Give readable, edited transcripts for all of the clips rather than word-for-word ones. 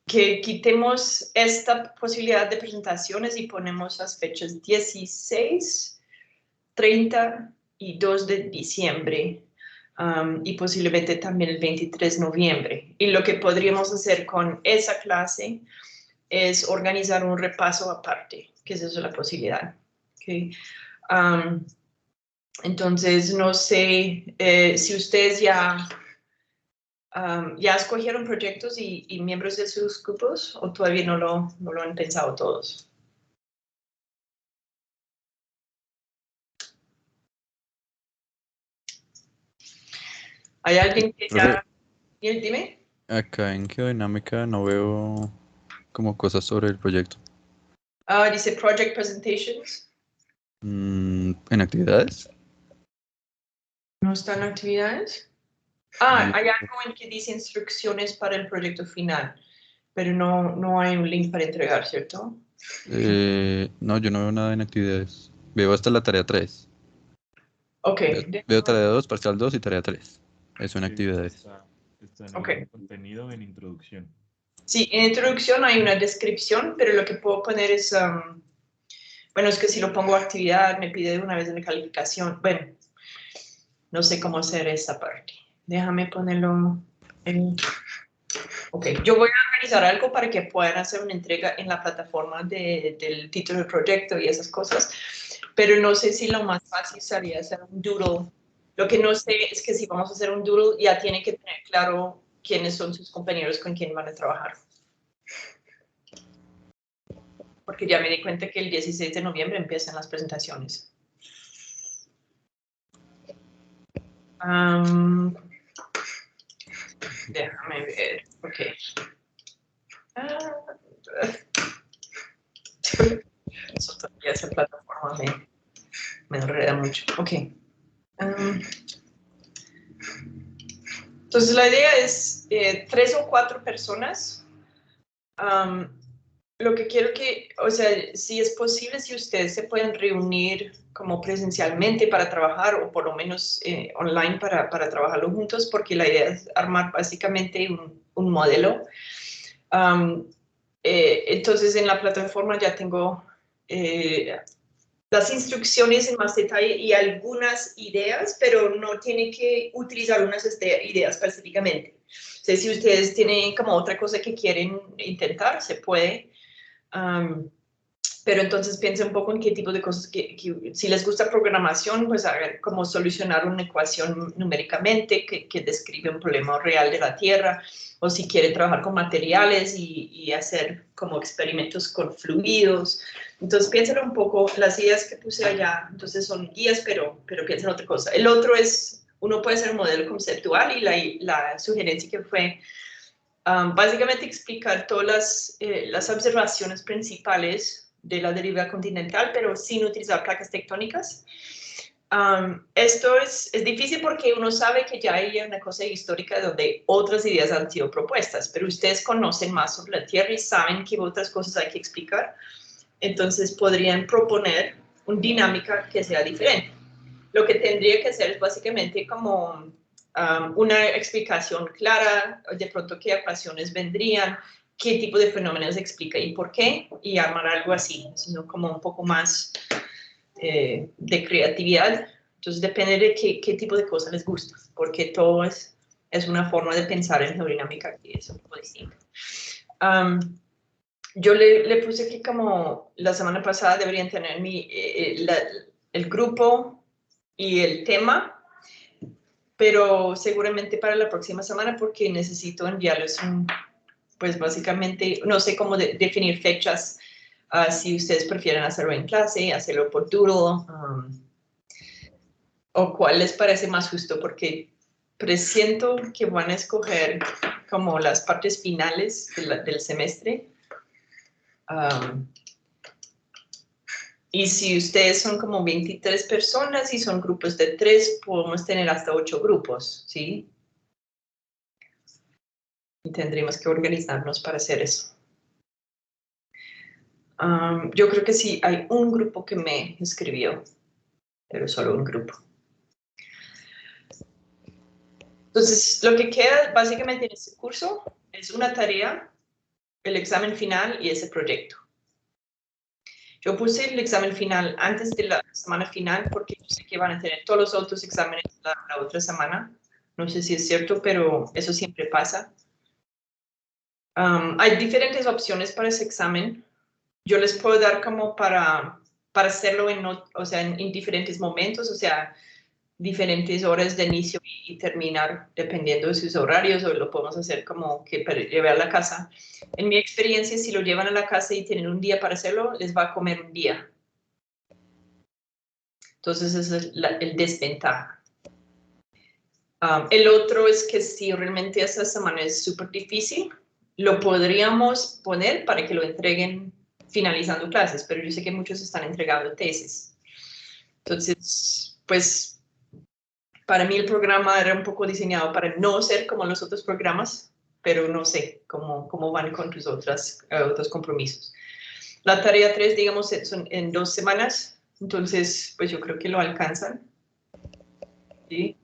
que quitemos esta posibilidad de presentaciones y ponemos las fechas 16, 30 y 2 de diciembre. Y posiblemente también el 23 de noviembre. Y lo que podríamos hacer con esa clase es organizar un repaso aparte, que esa es la posibilidad. ¿Okay? Entonces, no sé si ustedes ya escogieron proyectos y miembros de sus grupos o todavía no lo han pensado todos. ¿Hay alguien que ya... Dime. Acá en Geodinámica no veo como cosas sobre el proyecto. Dice Project Presentations. ¿En actividades? ¿No están actividades? No, Hay algo en que dice instrucciones para el proyecto final, pero no hay un link para entregar, ¿cierto? no, yo no veo nada en actividades. Veo hasta la tarea 3. Ok. Veo tarea 2, parcial 2 y tarea 3. Eso en Sí, actividades. está en Ok. el contenido en introducción. Sí, en introducción hay una descripción, pero lo que puedo poner es, bueno, es que si lo pongo actividad me pide de una vez una calificación. Bueno, no sé cómo hacer esa parte. Déjame ponerlo en... Ok, yo voy a organizar algo para que puedan hacer una entrega en la plataforma del título del proyecto y esas cosas, pero no sé si lo más fácil sería hacer un doodle. Lo que no sé es que si vamos a hacer un doodle ya tiene que tener claro quiénes son sus compañeros con quien van a trabajar. Porque ya me di cuenta que el 16 de noviembre empiezan las presentaciones. Déjame ver, ok. Eso todavía esa plataforma me enreda mucho. Ok. Entonces la idea es 3 o 4 personas. Lo que quiero que, o sea, si es posible, si ustedes se pueden reunir como presencialmente para trabajar o por lo menos online para trabajarlo juntos, porque la idea es armar básicamente un modelo. Entonces en la plataforma ya tengo las instrucciones en más detalle y algunas ideas, pero no tiene que utilizar unas ideas específicamente. O sea, si ustedes tienen como otra cosa que quieren intentar, se puede. Pero entonces piensen un poco en qué tipo de cosas, si les gusta programación, pues a ver cómo solucionar una ecuación numéricamente que describe un problema real de la Tierra, o si quieren trabajar con materiales y hacer como experimentos con fluidos. Entonces piensen un poco, las ideas que puse allá, entonces son guías, pero piensen otra cosa. El otro es, uno puede hacer un modelo conceptual y la sugerencia que fue básicamente explicar todas las observaciones principales de la deriva continental, pero sin utilizar placas tectónicas. Esto es difícil porque uno sabe que ya hay una cosa histórica donde otras ideas han sido propuestas, pero ustedes conocen más sobre la Tierra y saben qué otras cosas hay que explicar. Entonces podrían proponer una dinámica que sea diferente. Lo que tendría que hacer es básicamente como una explicación clara de pronto qué ecuaciones vendrían, qué tipo de fenómenos explica y por qué, y armar algo así, sino como un poco más de creatividad. Entonces depende de qué tipo de cosas les gusta, porque todo es una forma de pensar en geodinámica que es un poco distinta. Yo le puse que como la semana pasada deberían tener el grupo y el tema, pero seguramente para la próxima semana porque necesito enviarles pues básicamente, no sé cómo definir fechas, si ustedes prefieren hacerlo en clase, hacerlo por Doodle, o cuál les parece más justo, porque presiento que van a escoger como las partes finales del semestre. Y si ustedes son como 23 personas y son grupos de 3, podemos tener hasta 8 grupos, ¿sí? Y tendremos que organizarnos para hacer eso. Yo creo que sí, hay un grupo que me escribió, pero solo un grupo. Entonces, lo que queda básicamente en este curso es una tarea el examen final y ese proyecto. Yo puse el examen final antes de la semana final porque yo sé que van a tener todos los otros exámenes la otra semana. No sé si es cierto, pero eso siempre pasa. Hay diferentes opciones para ese examen. Yo les puedo dar como para hacerlo en diferentes momentos, o sea, diferentes horas de inicio y terminar dependiendo de sus horarios, o lo podemos hacer como que para llevar a la casa. En mi experiencia, si lo llevan a la casa y tienen un día para hacerlo, les va a comer un día. Entonces, esa es el desventaja. El otro es que si realmente esta semana es súper difícil, lo podríamos poner para que lo entreguen finalizando clases, pero yo sé que muchos están entregando tesis. Entonces, pues, para mí el programa era un poco diseñado para no ser como los otros programas, pero no sé cómo van con tus otros compromisos. La tarea 3, digamos, son en 2 semanas, entonces, pues yo creo que lo alcanzan. ¿Sí?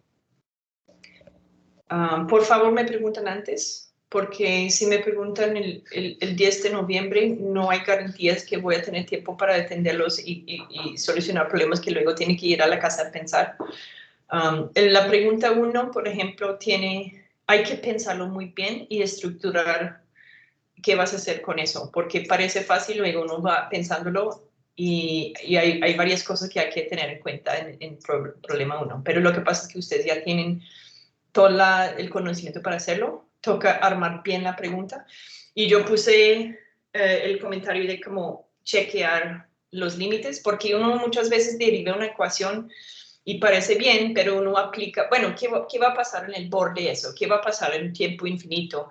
Por favor, me preguntan antes, porque si me preguntan el 10 de noviembre, no hay garantías que voy a tener tiempo para atenderlos y solucionar problemas que luego tiene que ir a la casa a pensar. En la pregunta 1, por ejemplo, hay que pensarlo muy bien y estructurar qué vas a hacer con eso, porque parece fácil, luego uno va pensándolo y hay varias cosas que hay que tener en cuenta en problema 1, pero lo que pasa es que ustedes ya tienen todo el conocimiento para hacerlo, toca armar bien la pregunta. Y yo puse el comentario de cómo chequear los límites, porque uno muchas veces deriva una ecuación y parece bien, pero uno aplica, bueno, ¿qué va a pasar en el borde de eso? ¿Qué va a pasar en tiempo infinito?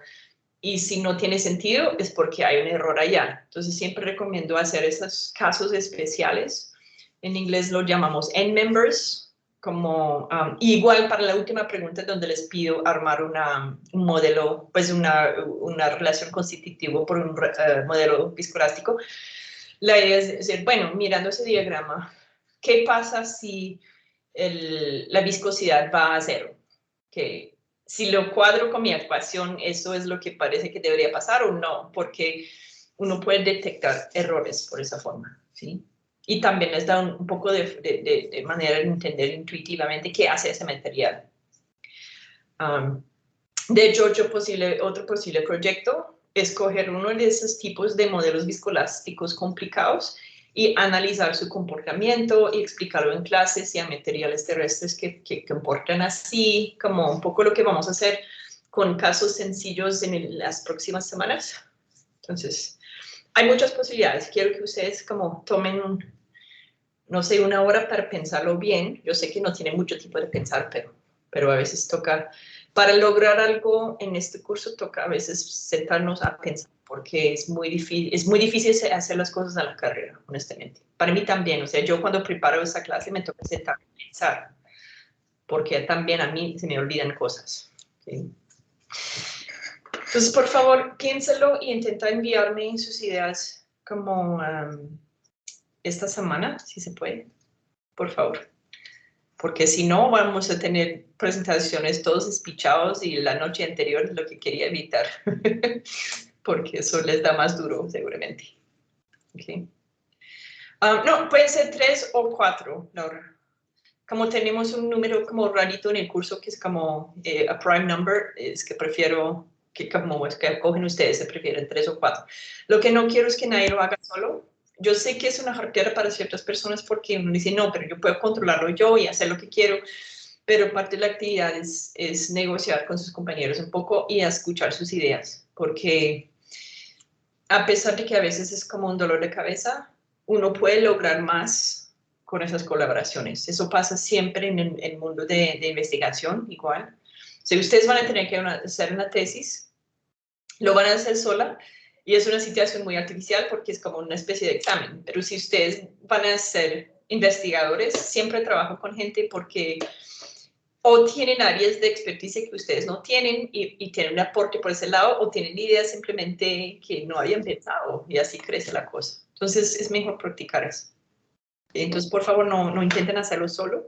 Y si no tiene sentido, es porque hay un error allá. Entonces, siempre recomiendo hacer esos casos especiales. En inglés lo llamamos end members, como igual para la última pregunta donde les pido armar un modelo, pues una relación constitutiva por un modelo viscoelástico. La idea es decir, bueno, mirando ese diagrama, ¿qué pasa si la viscosidad va a 0? Que si lo cuadro con mi ecuación, ¿eso es lo que parece que debería pasar o no? Porque uno puede detectar errores por esa forma, ¿sí? Y también les da un poco de manera de entender intuitivamente qué hace ese material. De hecho, otro posible proyecto es coger uno de esos tipos de modelos viscoelásticos complicados y analizar su comportamiento y explicarlo en clases y a materiales terrestres que comportan así, como un poco lo que vamos a hacer con casos sencillos en las próximas semanas. Entonces, hay muchas posibilidades. Quiero que ustedes como tomen no sé, 1 hora para pensarlo bien. Yo sé que no tiene mucho tiempo de pensar, pero a veces toca, para lograr algo en este curso, toca a veces sentarnos a pensar, porque es muy difícil hacer las cosas a la carrera, honestamente. Para mí también, o sea, yo cuando preparo esa clase me toca sentarme a pensar, porque también a mí se me olvidan cosas. ¿Sí? Entonces, por favor, piénselo y intenta enviarme sus ideas como esta semana, si se puede, por favor. Porque si no, vamos a tener presentaciones todos espichados y la noche anterior es lo que quería evitar, porque eso les da más duro, seguramente. Okay. No, pueden ser 3 o 4, Laura. Como tenemos un número como rarito en el curso que es como a prime number, es que prefiero que como es que cogen ustedes, se prefieren 3 o 4. Lo que no quiero es que nadie lo haga solo. Yo sé que es una jartera para ciertas personas porque uno dice, no, pero yo puedo controlarlo yo y hacer lo que quiero, pero parte de la actividad es negociar con sus compañeros un poco y escuchar sus ideas, porque a pesar de que a veces es como un dolor de cabeza, uno puede lograr más con esas colaboraciones. Eso pasa siempre en el mundo de investigación, igual. Si ustedes van a tener que hacer una tesis, lo van a hacer sola, y es una situación muy artificial porque es como una especie de examen, pero si ustedes van a ser investigadores, siempre trabajo con gente porque o tienen áreas de experticia que ustedes no tienen y tienen un aporte por ese lado, o tienen ideas simplemente que no habían pensado y así crece la cosa. Entonces es mejor practicar eso. Entonces, por favor, no intenten hacerlo solo.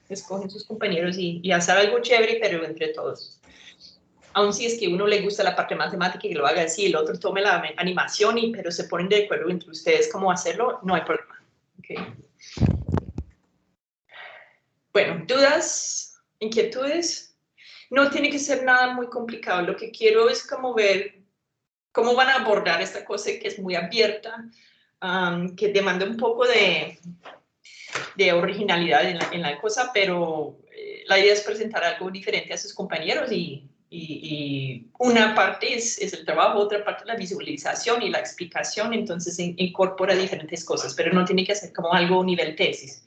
Escogen sus compañeros y hacer algo chévere, pero entre todos. aun si es que uno le gusta la parte matemática y que lo haga así, el otro tome la animación, pero se ponen de acuerdo entre ustedes cómo hacerlo, no hay problema. Okay. Bueno, ¿dudas? ¿Inquietudes? No tiene que ser nada muy complicado. Lo que quiero es como ver cómo van a abordar esta cosa que es muy abierta, que demanda un poco de originalidad en la cosa, pero la idea es presentar algo diferente a sus compañeros y una parte es el trabajo, otra parte la visualización y la explicación, entonces incorpora diferentes cosas, pero no tiene que ser como algo nivel tesis.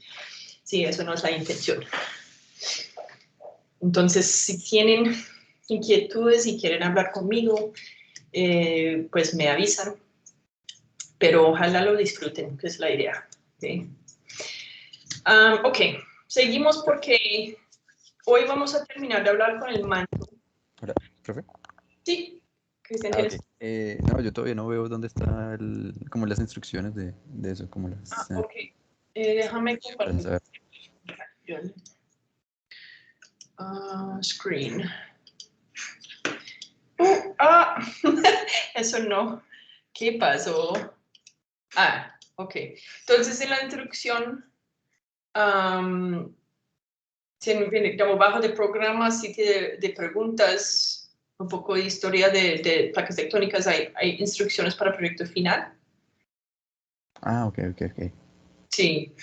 Sí, eso no es la intención. Entonces, si tienen inquietudes y quieren hablar conmigo, pues me avisan, pero ojalá lo disfruten, que es la idea. ¿Okay? Ok, seguimos porque hoy vamos a terminar de hablar con el manto. Hola, profe. Sí, Cristian, Ah, ¿tienes? ok. No, yo todavía no veo dónde está como las instrucciones de eso, como las... Ok, déjame para compartir. saber. Screen. Eso no. ¿Qué pasó? Ok. Entonces, en la introducción, como bajo de programas, sitio de preguntas, un poco de historia de placas tectónicas, hay instrucciones para proyecto final. Ah, ok. Sí.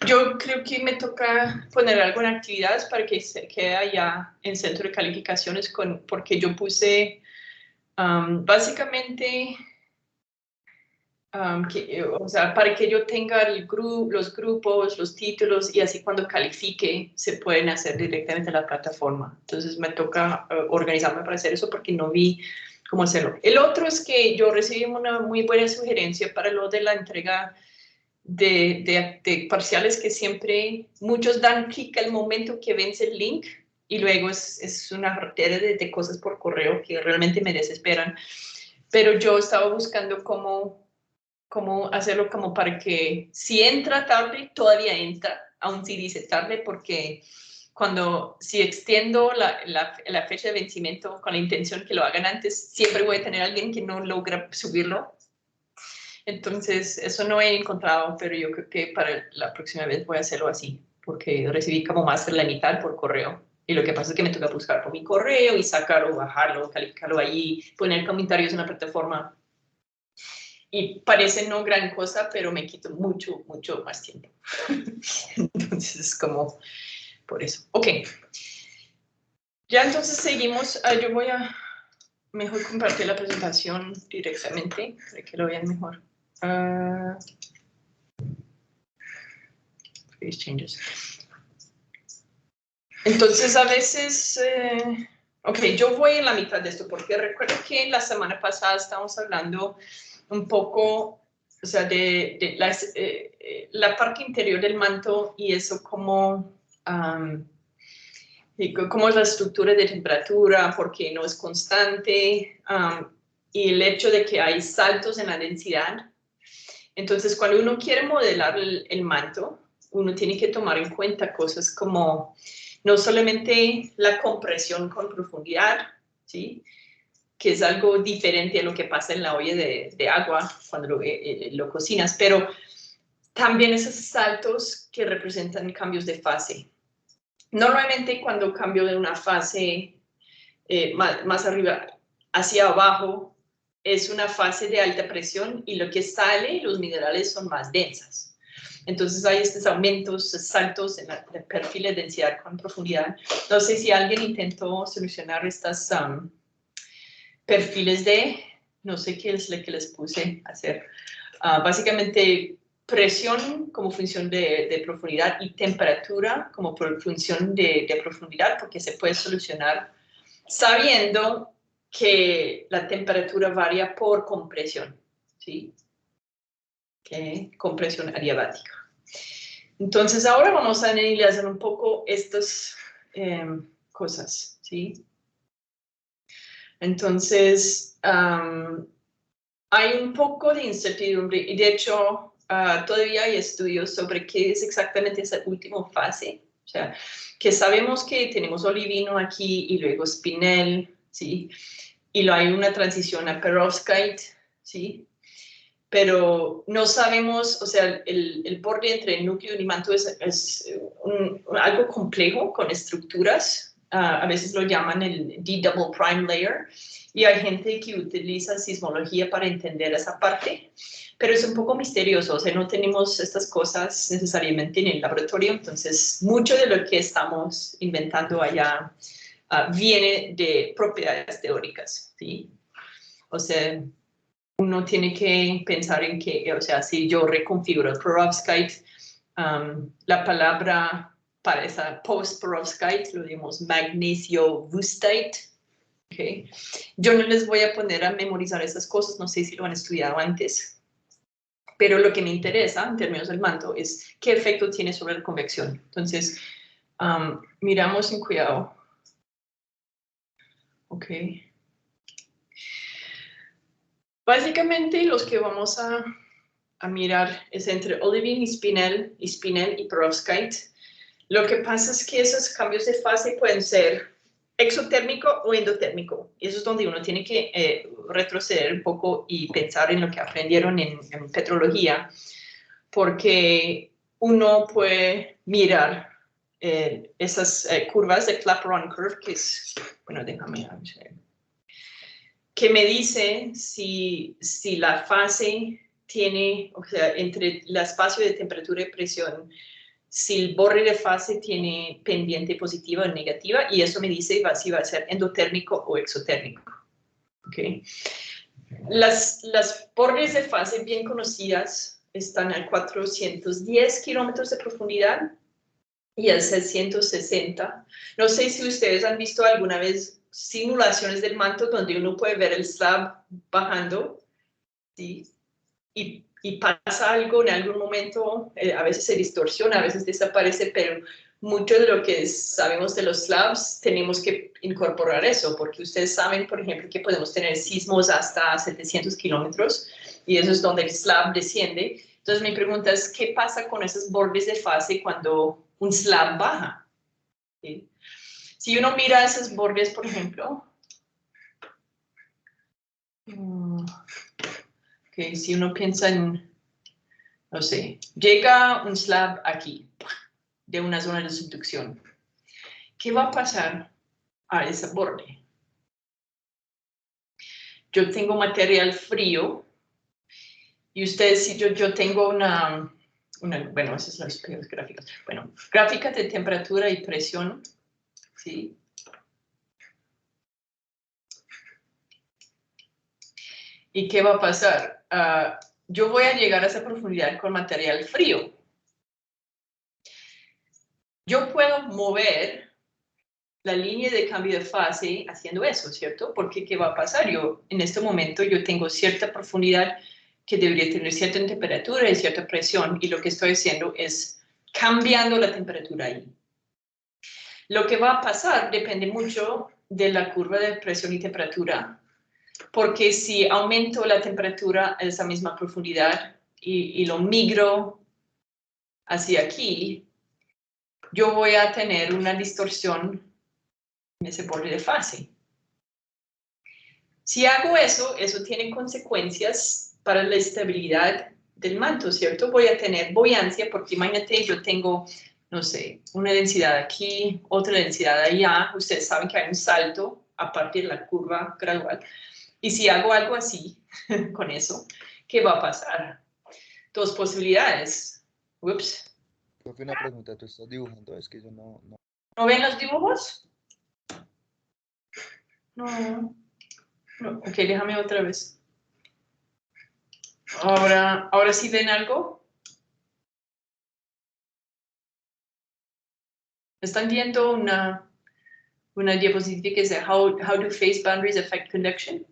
Yo creo que me toca poner algo en actividades para que se quede allá en centro de calificaciones, porque yo puse básicamente, o sea, para que yo tenga los grupos, los títulos, y así cuando califique se pueden hacer directamente en la plataforma. Entonces me toca organizarme para hacer eso porque no vi cómo hacerlo. El otro es que yo recibí una muy buena sugerencia para lo de la entrega de parciales, que siempre muchos dan clic al momento que vence el link y luego es una jartera de cosas por correo que realmente me desesperan. Pero yo estaba buscando cómo hacerlo como para que si entra tarde, todavía entra, aun si dice tarde, porque si extiendo la fecha de vencimiento con la intención que lo hagan antes, siempre voy a tener a alguien que no logra subirlo. Entonces, eso no he encontrado, pero yo creo que para la próxima vez voy a hacerlo así, porque recibí como más de la mitad por correo. Y lo que pasa es que me toca buscar por mi correo y sacarlo, bajarlo, calificarlo allí, poner comentarios en la plataforma. Y parece no gran cosa, pero me quito mucho más tiempo. Entonces, es como por eso. Ok. Ya entonces seguimos. Yo voy a mejor compartir la presentación directamente para que lo vean mejor. Changes. Entonces, a veces, ok, yo voy en la mitad de esto, porque recuerdo que la semana pasada estábamos hablando un poco, o sea, de la parte interior del manto y eso como es la estructura de temperatura, porque no es constante, y el hecho de que hay saltos en la densidad. Entonces, cuando uno quiere modelar el manto, uno tiene que tomar en cuenta cosas como no solamente la compresión con profundidad, ¿sí?, que es algo diferente a lo que pasa en la olla de agua cuando lo cocinas, pero también esos saltos que representan cambios de fase. Normalmente cuando cambio de una fase más arriba hacia abajo, es una fase de alta presión y lo que sale, los minerales son más densas. Entonces hay estos aumentos, saltos en el perfil de densidad con profundidad. No sé si alguien intentó solucionar estos perfiles no sé qué es lo que les puse a hacer. Básicamente presión como función de profundidad y temperatura como función de profundidad, porque se puede solucionar sabiendo que la temperatura varía por compresión, ¿sí? Okay. Compresión adiabática. Entonces, ahora vamos a analizar un poco estas cosas, ¿sí? Entonces, hay un poco de incertidumbre y, de hecho, todavía hay estudios sobre qué es exactamente esa última fase. O sea, que sabemos que tenemos olivino aquí y luego espinel, ¿sí? Y hay una transición a perovskite, ¿sí? Pero no sabemos, o sea, el borde entre el núcleo y manto es algo complejo con estructuras. A veces lo llaman el D-double prime layer. Y hay gente que utiliza sismología para entender esa parte. Pero es un poco misterioso, o sea, no tenemos estas cosas necesariamente en el laboratorio. Entonces, mucho de lo que estamos inventando allá viene de propiedades teóricas, ¿sí? O sea, uno tiene que pensar en que, o sea, si yo reconfiguro el perovskite, la palabra para esa post-perovskite lo digamos magnesio-wustite. Okay. Yo no les voy a poner a memorizar esas cosas, no sé si lo han estudiado antes, pero lo que me interesa en términos del manto es qué efecto tiene sobre la convección. Entonces, miramos en cuidado. Ok. Básicamente los que vamos a mirar es entre olivine y spinel y perovskite. Lo que pasa es que esos cambios de fase pueden ser exotérmico o endotérmico. Y eso es donde uno tiene que retroceder un poco y pensar en lo que aprendieron en petrología, porque uno puede mirar esas curvas de Clapeyron curve, que es, bueno, déjame ver, que me dice si la fase tiene, o sea, entre el espacio de temperatura y presión, si el borde de fase tiene pendiente positiva o negativa, y eso me dice si va a ser endotérmico o exotérmico. ¿Okay? Las bordes de fase bien conocidas están a 410 kilómetros de profundidad y a 660. No sé si ustedes han visto alguna vez simulaciones del manto donde uno puede ver el slab bajando, ¿sí? Y pasa algo en algún momento, a veces se distorsiona, a veces desaparece, pero mucho de lo que sabemos de los slabs tenemos que incorporar eso, porque ustedes saben, por ejemplo, que podemos tener sismos hasta 700 kilómetros, y eso es donde el slab desciende. Entonces mi pregunta es, ¿qué pasa con esos bordes de fase cuando un slab baja? ¿Sí? Si uno mira esos bordes, por ejemplo, okay, si uno piensa en, no sé, llega un slab aquí, de una zona de subducción. ¿Qué va a pasar a ese borde? Yo tengo material frío y ustedes, si yo tengo una, bueno, esas son las peores gráficas. Bueno, gráficas de temperatura y presión, ¿sí? ¿Y qué va a pasar? Yo voy a llegar a esa profundidad con material frío. Yo puedo mover la línea de cambio de fase haciendo eso, ¿cierto? Porque ¿qué va a pasar? Yo, en este momento, yo tengo cierta profundidad que debería tener cierta temperatura y cierta presión, y lo que estoy haciendo es cambiando la temperatura ahí. Lo que va a pasar depende mucho de la curva de presión y temperatura, porque si aumento la temperatura a esa misma profundidad y lo migro hacia aquí, yo voy a tener una distorsión en ese borde de fase. Si hago eso, eso tiene consecuencias para la estabilidad del manto, ¿cierto? Voy a tener buoyancia, porque imagínate, yo tengo, no sé, una densidad aquí, otra densidad allá. Ustedes saben que hay un salto a partir de la curva gradual. Y si hago algo así, con eso, ¿qué va a pasar? Dos posibilidades. Ups. Profe, una pregunta, tú estás dibujando, es que yo no... ¿No ven los dibujos? No. No. Ok, déjame otra vez. Ahora sí ven algo. ¿Están viendo una diapositiva que dice how do phase boundaries affect conduction?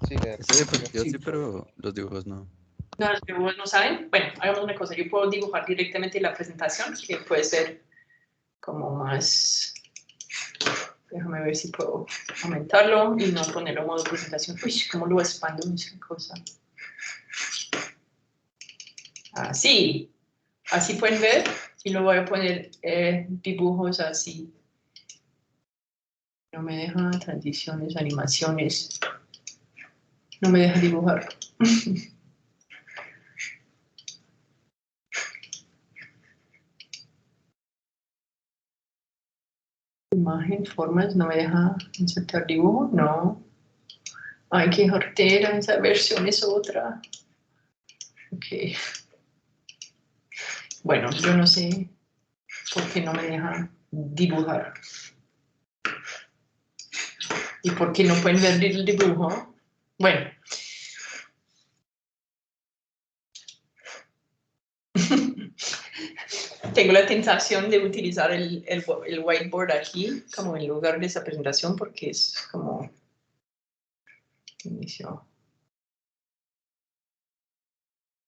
Sí, Esa diapositiva sí, pero los dibujos no. No, los dibujos no saben. Bueno, hagamos una cosa. Yo puedo dibujar directamente la presentación, que puede ser como más... Déjame ver si puedo aumentarlo y no ponerlo en modo presentación. Uy, ¿cómo lo expando? Esa cosa. Así. Así pueden ver. Y lo voy a poner dibujos así. No me deja transiciones, animaciones. No me deja dibujar. Imagen, formas, no me deja insertar dibujo, no. Ay, qué hortera, esa versión es otra. Ok. Bueno, yo no sé por qué no me deja dibujar. ¿Y por qué no pueden ver el dibujo? Bueno. Tengo la tentación de utilizar el whiteboard aquí como en lugar de esa presentación porque es como inicio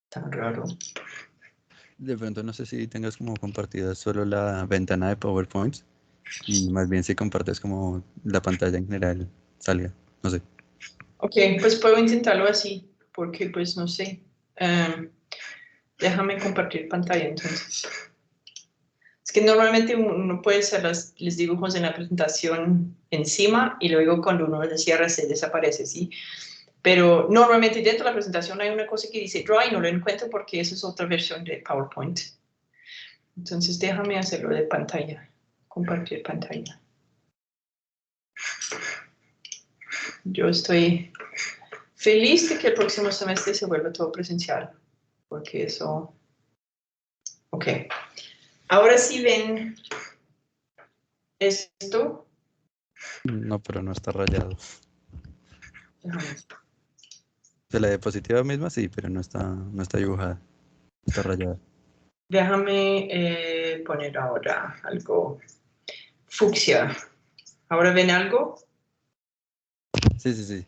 tan raro. De pronto no sé si tengas como compartida solo la ventana de PowerPoint y más bien si compartes como la pantalla en general salga, no sé. Ok, pues puedo intentarlo así porque pues no sé. Déjame compartir pantalla entonces. Es que normalmente uno puede hacer los dibujos en la presentación encima y luego cuando uno le cierra se desaparece, ¿sí? Pero normalmente dentro de la presentación hay una cosa que dice Draw y no lo encuentro porque esa es otra versión de PowerPoint. Entonces déjame hacerlo de pantalla, compartir pantalla. Yo estoy feliz de que el próximo semestre se vuelva todo presencial, porque eso... Ok. Ahora sí ven esto. No, pero no está rayado. Déjame. De la diapositiva misma sí, pero no está dibujada, está rayada. Déjame poner ahora algo fucsia. ¿Ahora ven algo? Sí.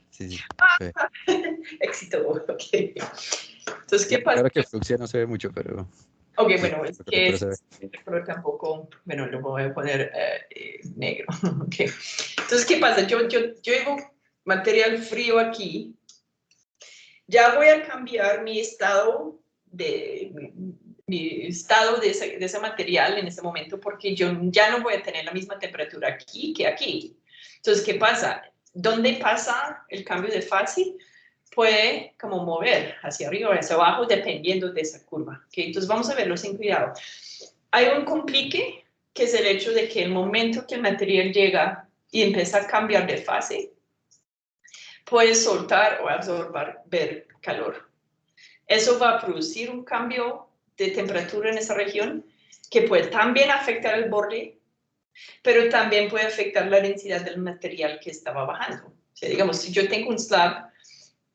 Ve. Éxito, ok. Entonces, ¿qué pasa? Claro que Fluxia no se ve mucho, pero Ok, sí, bueno, es que pero se ve. este color tampoco, bueno, lo voy a poner negro, ok. Entonces, ¿qué pasa? Yo llevo material frío aquí, ya voy a cambiar mi estado de ese material en este momento porque yo ya no voy a tener la misma temperatura aquí que aquí. Entonces, ¿qué pasa? ¿Dónde pasa el cambio de fase? Puede como mover hacia arriba o hacia abajo dependiendo de esa curva. ¿Okay? Entonces, vamos a verlo sin cuidado. Hay un complique que es el hecho de que el momento que el material llega y empieza a cambiar de fase, puede soltar o absorber calor. Eso va a producir un cambio de temperatura en esa región que puede también afectar el borde, pero también puede afectar la densidad del material que estaba bajando. O sea, digamos, si yo tengo un slab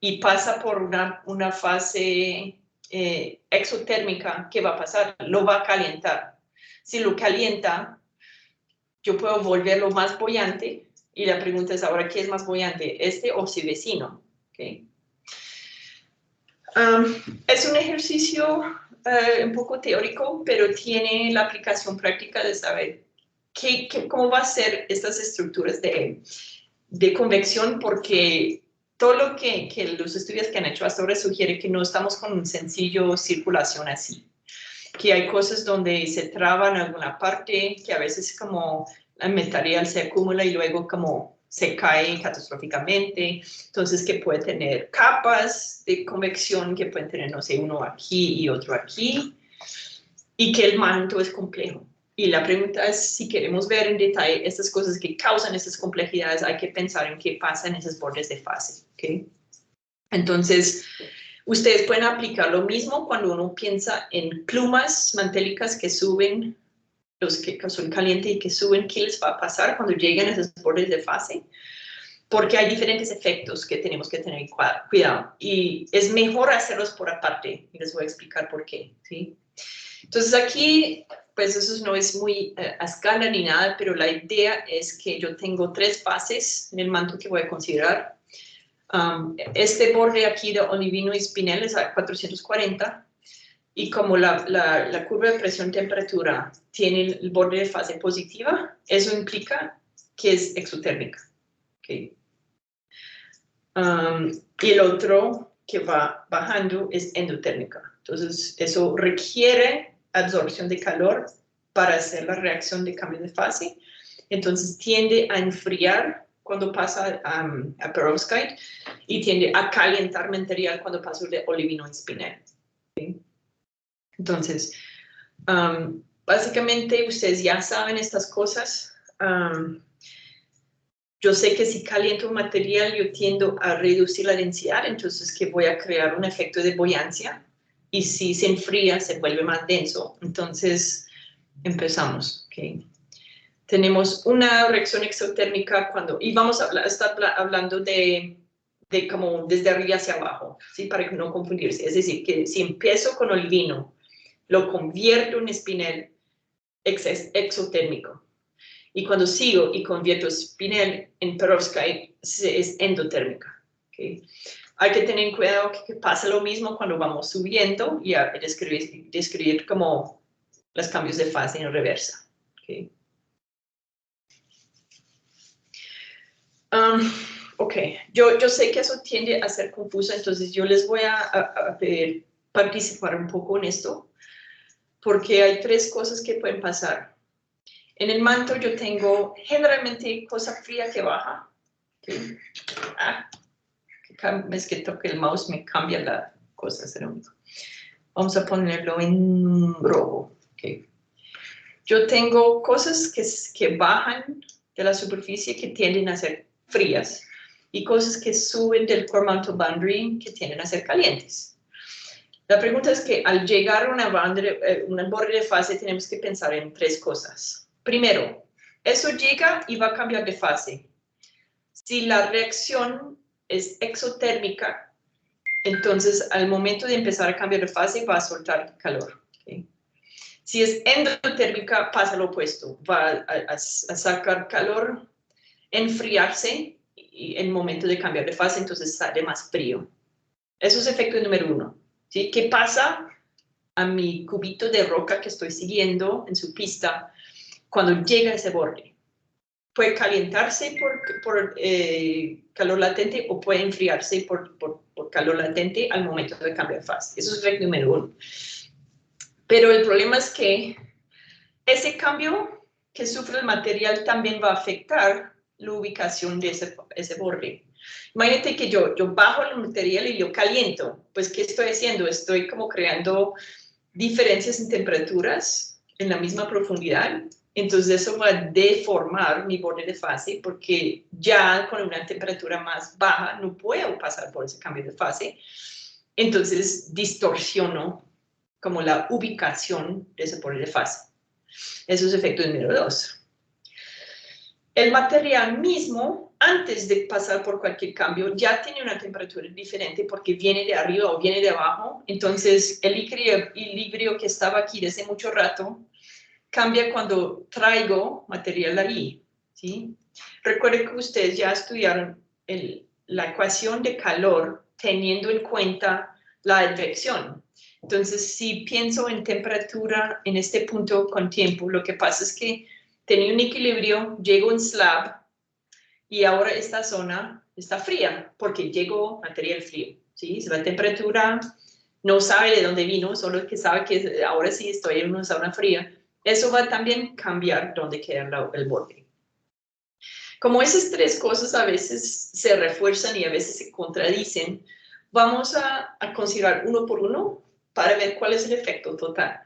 y pasa por una fase exotérmica, ¿qué va a pasar? Lo va a calentar. Si lo calienta, yo puedo volverlo más boyante y la pregunta es ahora, ¿qué es más boyante? ¿Este o su vecino? ¿Okay? Es un ejercicio un poco teórico, pero tiene la aplicación práctica de saber cómo va a ser estas estructuras de convección, porque todo lo que los estudios que han hecho hasta ahora sugiere que no estamos con un sencillo circulación así, que hay cosas donde se traba en alguna parte, que a veces como el material se acumula y luego como se cae catastróficamente, entonces que puede tener capas de convección, que pueden tener, no sé, uno aquí y otro aquí, y que el manto es complejo. Y la pregunta es, si queremos ver en detalle estas cosas que causan esas complejidades, hay que pensar en qué pasa en esos bordes de fase, ¿okay? Entonces, ustedes pueden aplicar lo mismo cuando uno piensa en plumas mantélicas que suben, los que son calientes y que suben, ¿qué les va a pasar cuando lleguen a esos bordes de fase? Porque hay diferentes efectos que tenemos que tener cuidado. Y es mejor hacerlos por aparte. Y les voy a explicar por qué, ¿sí? Entonces aquí, pues eso no es muy a escala ni nada, pero la idea es que yo tengo 3 fases en el manto que voy a considerar. Este borde aquí de Olivino y Spinel es a 440 y como la curva de presión-temperatura tiene el borde de fase positiva, eso implica que es exotérmica. ¿Okay? Y el otro que va bajando es endotérmica. Entonces, eso requiere absorción de calor para hacer la reacción de cambio de fase entonces tiende a enfriar cuando pasa a perovskite y tiende a calentar material cuando pasa de olivino a espinel. ¿Okay? Entonces, básicamente ustedes ya saben estas cosas. Yo sé que si caliento un material yo tiendo a reducir la densidad, entonces que voy a crear un efecto de buoyancia y si se enfría se vuelve más denso. Entonces empezamos. ¿Okay? Tenemos una reacción exotérmica y vamos a estar hablando de como desde arriba hacia abajo, ¿sí? Para no confundirse. Es decir, que si empiezo con olivino, lo convierto en espinel exotérmico. Y cuando sigo y convierto espinel en perovskite, es endotérmica. ¿Okay? Hay que tener cuidado que pasa lo mismo cuando vamos subiendo y a describir como los cambios de fase en reversa. ¿Okay? Ok, yo sé que eso tiende a ser confuso, entonces yo les voy a pedir participar un poco en esto, porque hay tres cosas que pueden pasar. En el manto yo tengo generalmente cosa fría que baja. ¿Okay? Cada vez que toque el mouse me cambia la cosa. Vamos a ponerlo en rojo. Okay. Yo tengo cosas que bajan de la superficie que tienden a ser frías y cosas que suben del core mantle boundary que tienden a ser calientes. La pregunta es que al llegar a un borde de fase tenemos que pensar en tres cosas. Primero, eso llega y va a cambiar de fase. Si la reacción es exotérmica, entonces al momento de empezar a cambiar de fase va a soltar calor. ¿Okay? Si es endotérmica, pasa lo opuesto. Va a sacar calor, enfriarse y en el momento de cambiar de fase, entonces sale más frío. Eso es efecto número uno. ¿Sí? ¿Qué pasa a mi cubito de roca que estoy siguiendo en su pista cuando llega a ese borde? Puede calentarse por calor latente o puede enfriarse por calor latente al momento de cambiar de fase. Eso es efecto número uno. Pero el problema es que ese cambio que sufre el material también va a afectar la ubicación de ese borde. Imagínate que yo bajo el material y yo caliento. Pues, ¿qué estoy haciendo? Estoy como creando diferencias en temperaturas en la misma profundidad. Entonces, eso va a deformar mi borde de fase porque ya con una temperatura más baja no puedo pasar por ese cambio de fase. Entonces, distorsiono como la ubicación de ese borde de fase. Eso es efecto número 2. El material mismo, antes de pasar por cualquier cambio, ya tiene una temperatura diferente porque viene de arriba o viene de abajo. Entonces, el equilibrio que estaba aquí desde mucho rato cambia cuando traigo material ahí. ¿Sí? Recuerden que ustedes ya estudiaron la ecuación de calor teniendo en cuenta la advección. Entonces, si pienso en temperatura en este punto con tiempo, lo que pasa es que tenía un equilibrio, llego en slab y ahora esta zona está fría porque llegó material frío. ¿Sí? La temperatura no sabe de dónde vino, solo que sabe que ahora sí estoy en una zona fría. Eso va a también cambiar dónde queda el borde. Como esas tres cosas a veces se refuerzan y a veces se contradicen, vamos a considerar uno por uno para ver cuál es el efecto total.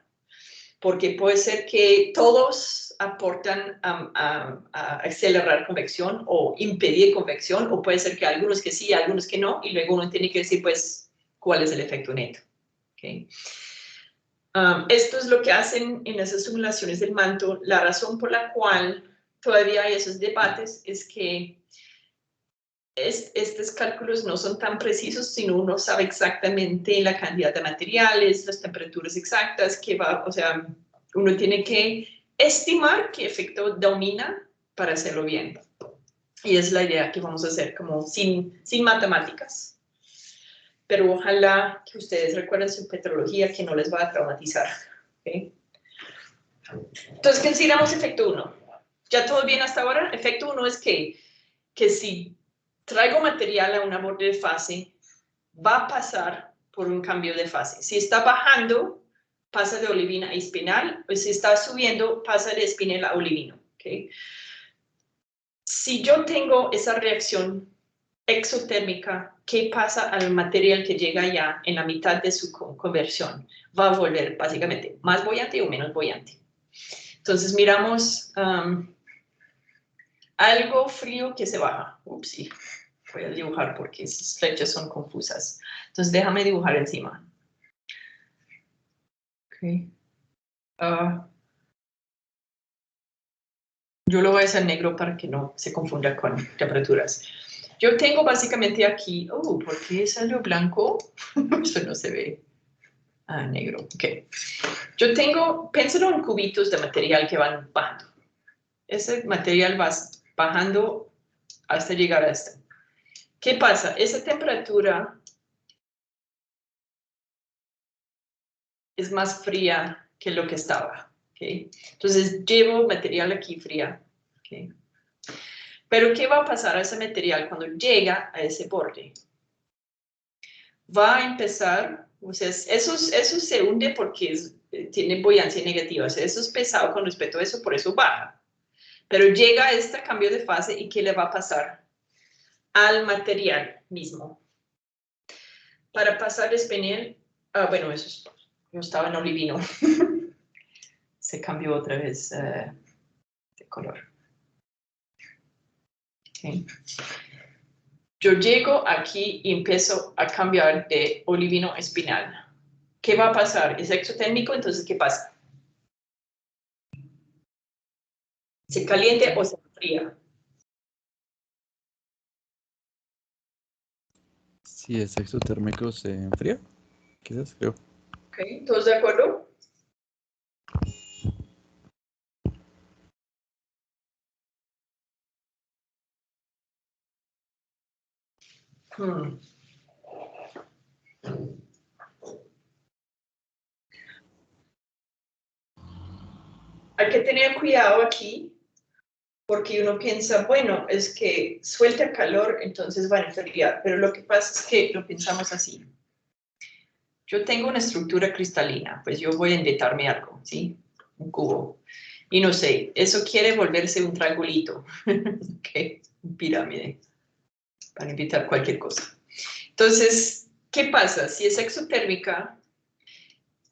Porque puede ser que todos aportan a acelerar convección o impedir convección, o puede ser que algunos que sí, algunos que no, y luego uno tiene que decir, pues, cuál es el efecto neto. ¿Okay? Esto es lo que hacen en esas simulaciones del manto. La razón por la cual todavía hay esos debates es que estos cálculos no son tan precisos, sino uno sabe exactamente la cantidad de materiales, las temperaturas exactas, o sea, uno tiene que estimar qué efecto domina para hacerlo bien. Y es la idea que vamos a hacer como sin matemáticas. Pero ojalá que ustedes recuerden su petrología, que no les va a traumatizar. ¿Okay? Entonces, consideramos efecto 1. ¿Ya todo bien hasta ahora? Efecto 1 es que si traigo material a una borde de fase, va a pasar por un cambio de fase. Si está bajando, pasa de olivina a espinal, o si está subiendo, pasa de espinel a olivino. ¿Okay? si yo tengo esa reacción exotérmica, ¿qué pasa al material que llega ya en la mitad de su conversión? Va a volver básicamente más boyante o menos boyante. Entonces miramos algo frío que se baja. Ups, sí. Voy a dibujar porque esas flechas son confusas. Entonces déjame dibujar encima. Okay. Yo lo voy a hacer negro para que no se confunda con temperaturas. Yo tengo básicamente aquí, ¿por qué salió blanco? Eso no se ve. Negro, ok. Yo tengo, piénsalo en cubitos de material que van bajando. Ese material va bajando hasta llegar a este. ¿Qué pasa? Esa temperatura es más fría que lo que estaba, ¿ok? Entonces llevo material aquí fría, ¿ok? Pero ¿qué va a pasar a ese material cuando llega a ese borde? Va a empezar, o sea, eso se hunde porque tiene buoyancia negativa, o sea, eso es pesado con respecto a eso, por eso baja. Pero llega a este cambio de fase y ¿qué le va a pasar al material mismo? Para pasar espinel, bueno, eso es, yo estaba en olivino, se cambió otra vez de color. Okay. Yo llego aquí y empiezo a cambiar de olivino a espinal. ¿Qué va a pasar? Es exotérmico, entonces ¿qué pasa? ¿Se caliente o se enfría? Si es exotérmico, se enfría. Quizás, creo. Okay. ¿Todos de acuerdo? Hay que tener cuidado aquí, porque uno piensa, bueno, es que suelta calor, entonces va a enfriar, pero lo que pasa es que lo pensamos así. Yo tengo una estructura cristalina, pues yo voy a inventarme algo, ¿sí? Un cubo. Y no sé, eso quiere volverse un triangulito, ¿ok? Un pirámide, para invitar cualquier cosa. Entonces, ¿qué pasa? Si es exotérmica,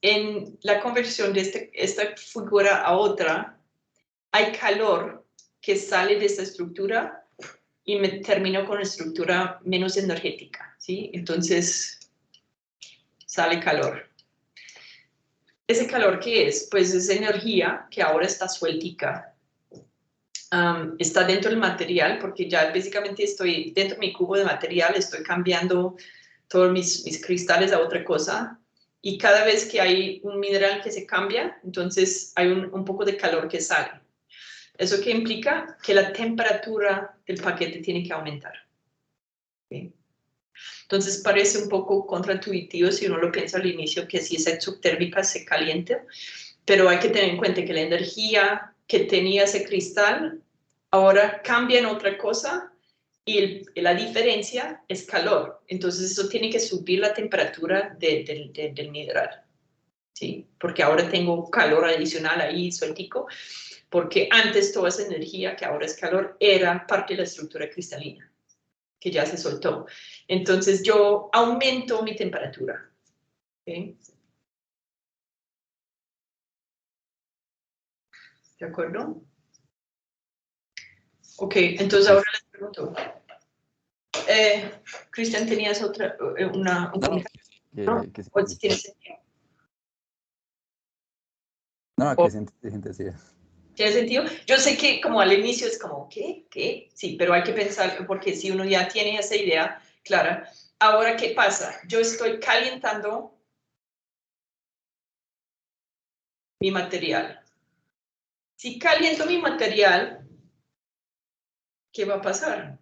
en la conversión de esta figura a otra, hay calor que sale de esta estructura y me termino con una estructura menos energética, ¿sí? Entonces, sale calor. ¿Ese calor qué es? Pues es energía que ahora está sueltica. Está dentro del material, porque ya básicamente estoy dentro de mi cubo de material, estoy cambiando todos mis cristales a otra cosa, y cada vez que hay un mineral que se cambia, entonces hay un poco de calor que sale. ¿Eso qué implica? Que la temperatura del paquete tiene que aumentar. ¿Okay? Entonces parece un poco contraintuitivo si uno lo piensa al inicio, que si es exotérmica se calienta, pero hay que tener en cuenta que la energía que tenía ese cristal ahora cambia en otra cosa y la diferencia es calor. Entonces eso tiene que subir la temperatura del mineral, ¿sí? Porque ahora tengo calor adicional ahí sueltico, porque antes toda esa energía que ahora es calor era parte de la estructura cristalina, que ya se soltó. Entonces yo aumento mi temperatura. ¿Okay? ¿De acuerdo? Ok, entonces ahora les pregunto. Cristian, ¿tenías otra, un No, comentario? que sí. ¿O si tiene sentido? No, ¿O que sí, inteligente, sí. tiene sentido? Yo sé que como al inicio es como, ¿qué? ¿Qué? Sí, pero hay que pensar, porque si uno ya tiene esa idea clara, ahora, ¿qué pasa? Yo estoy calentando mi material. Si caliento mi material, ¿qué va a pasar?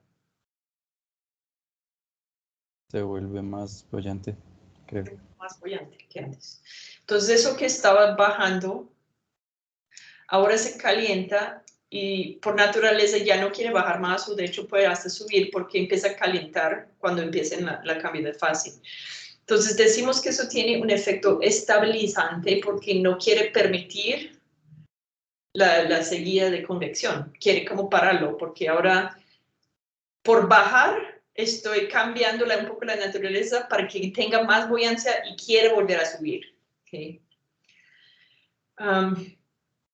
Se vuelve más bollante, creo. Más bollante que antes. Entonces eso que estaba bajando, ahora se calienta y por naturaleza ya no quiere bajar más o de hecho puede hasta subir porque empieza a calentar cuando empieza la cambio de fase. Entonces decimos que eso tiene un efecto estabilizante porque no quiere permitir la seguida de convección, quiere como pararlo, porque ahora por bajar estoy cambiando un poco la naturaleza para que tenga más buoyancia y quiere volver a subir. ¿Okay?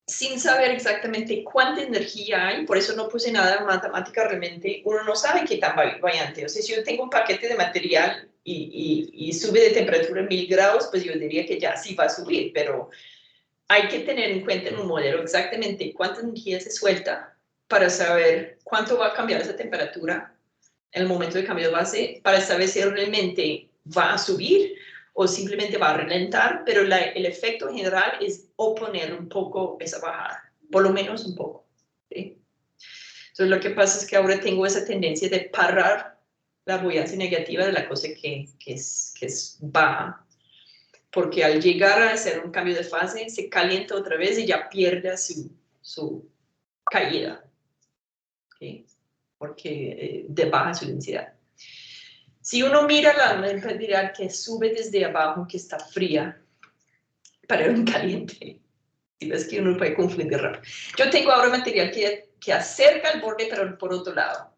Sin saber exactamente cuánta energía hay, por eso no puse nada en matemática realmente, uno no sabe qué tan variante. O sea, si yo tengo un paquete de material y sube de temperatura 1000 grados, pues yo diría que ya sí va a subir, pero hay que tener en cuenta en un modelo exactamente cuánta energía se suelta para saber cuánto va a cambiar esa temperatura en el momento de cambio de base, para saber si realmente va a subir o simplemente va a relentar, pero el efecto general es oponer un poco esa bajada, por lo menos un poco. ¿Sí? Entonces lo que pasa es que ahora tengo esa tendencia de parar la buoyancia negativa de la cosa que es baja, porque al llegar a hacer un cambio de fase se calienta otra vez y ya pierde su caída, ¿sí? Porque baja su densidad. Si uno mira la material que sube desde abajo, que está fría, para un caliente, si ves que uno puede confundir rápido. Yo tengo ahora material que acerca el borde, pero por otro lado.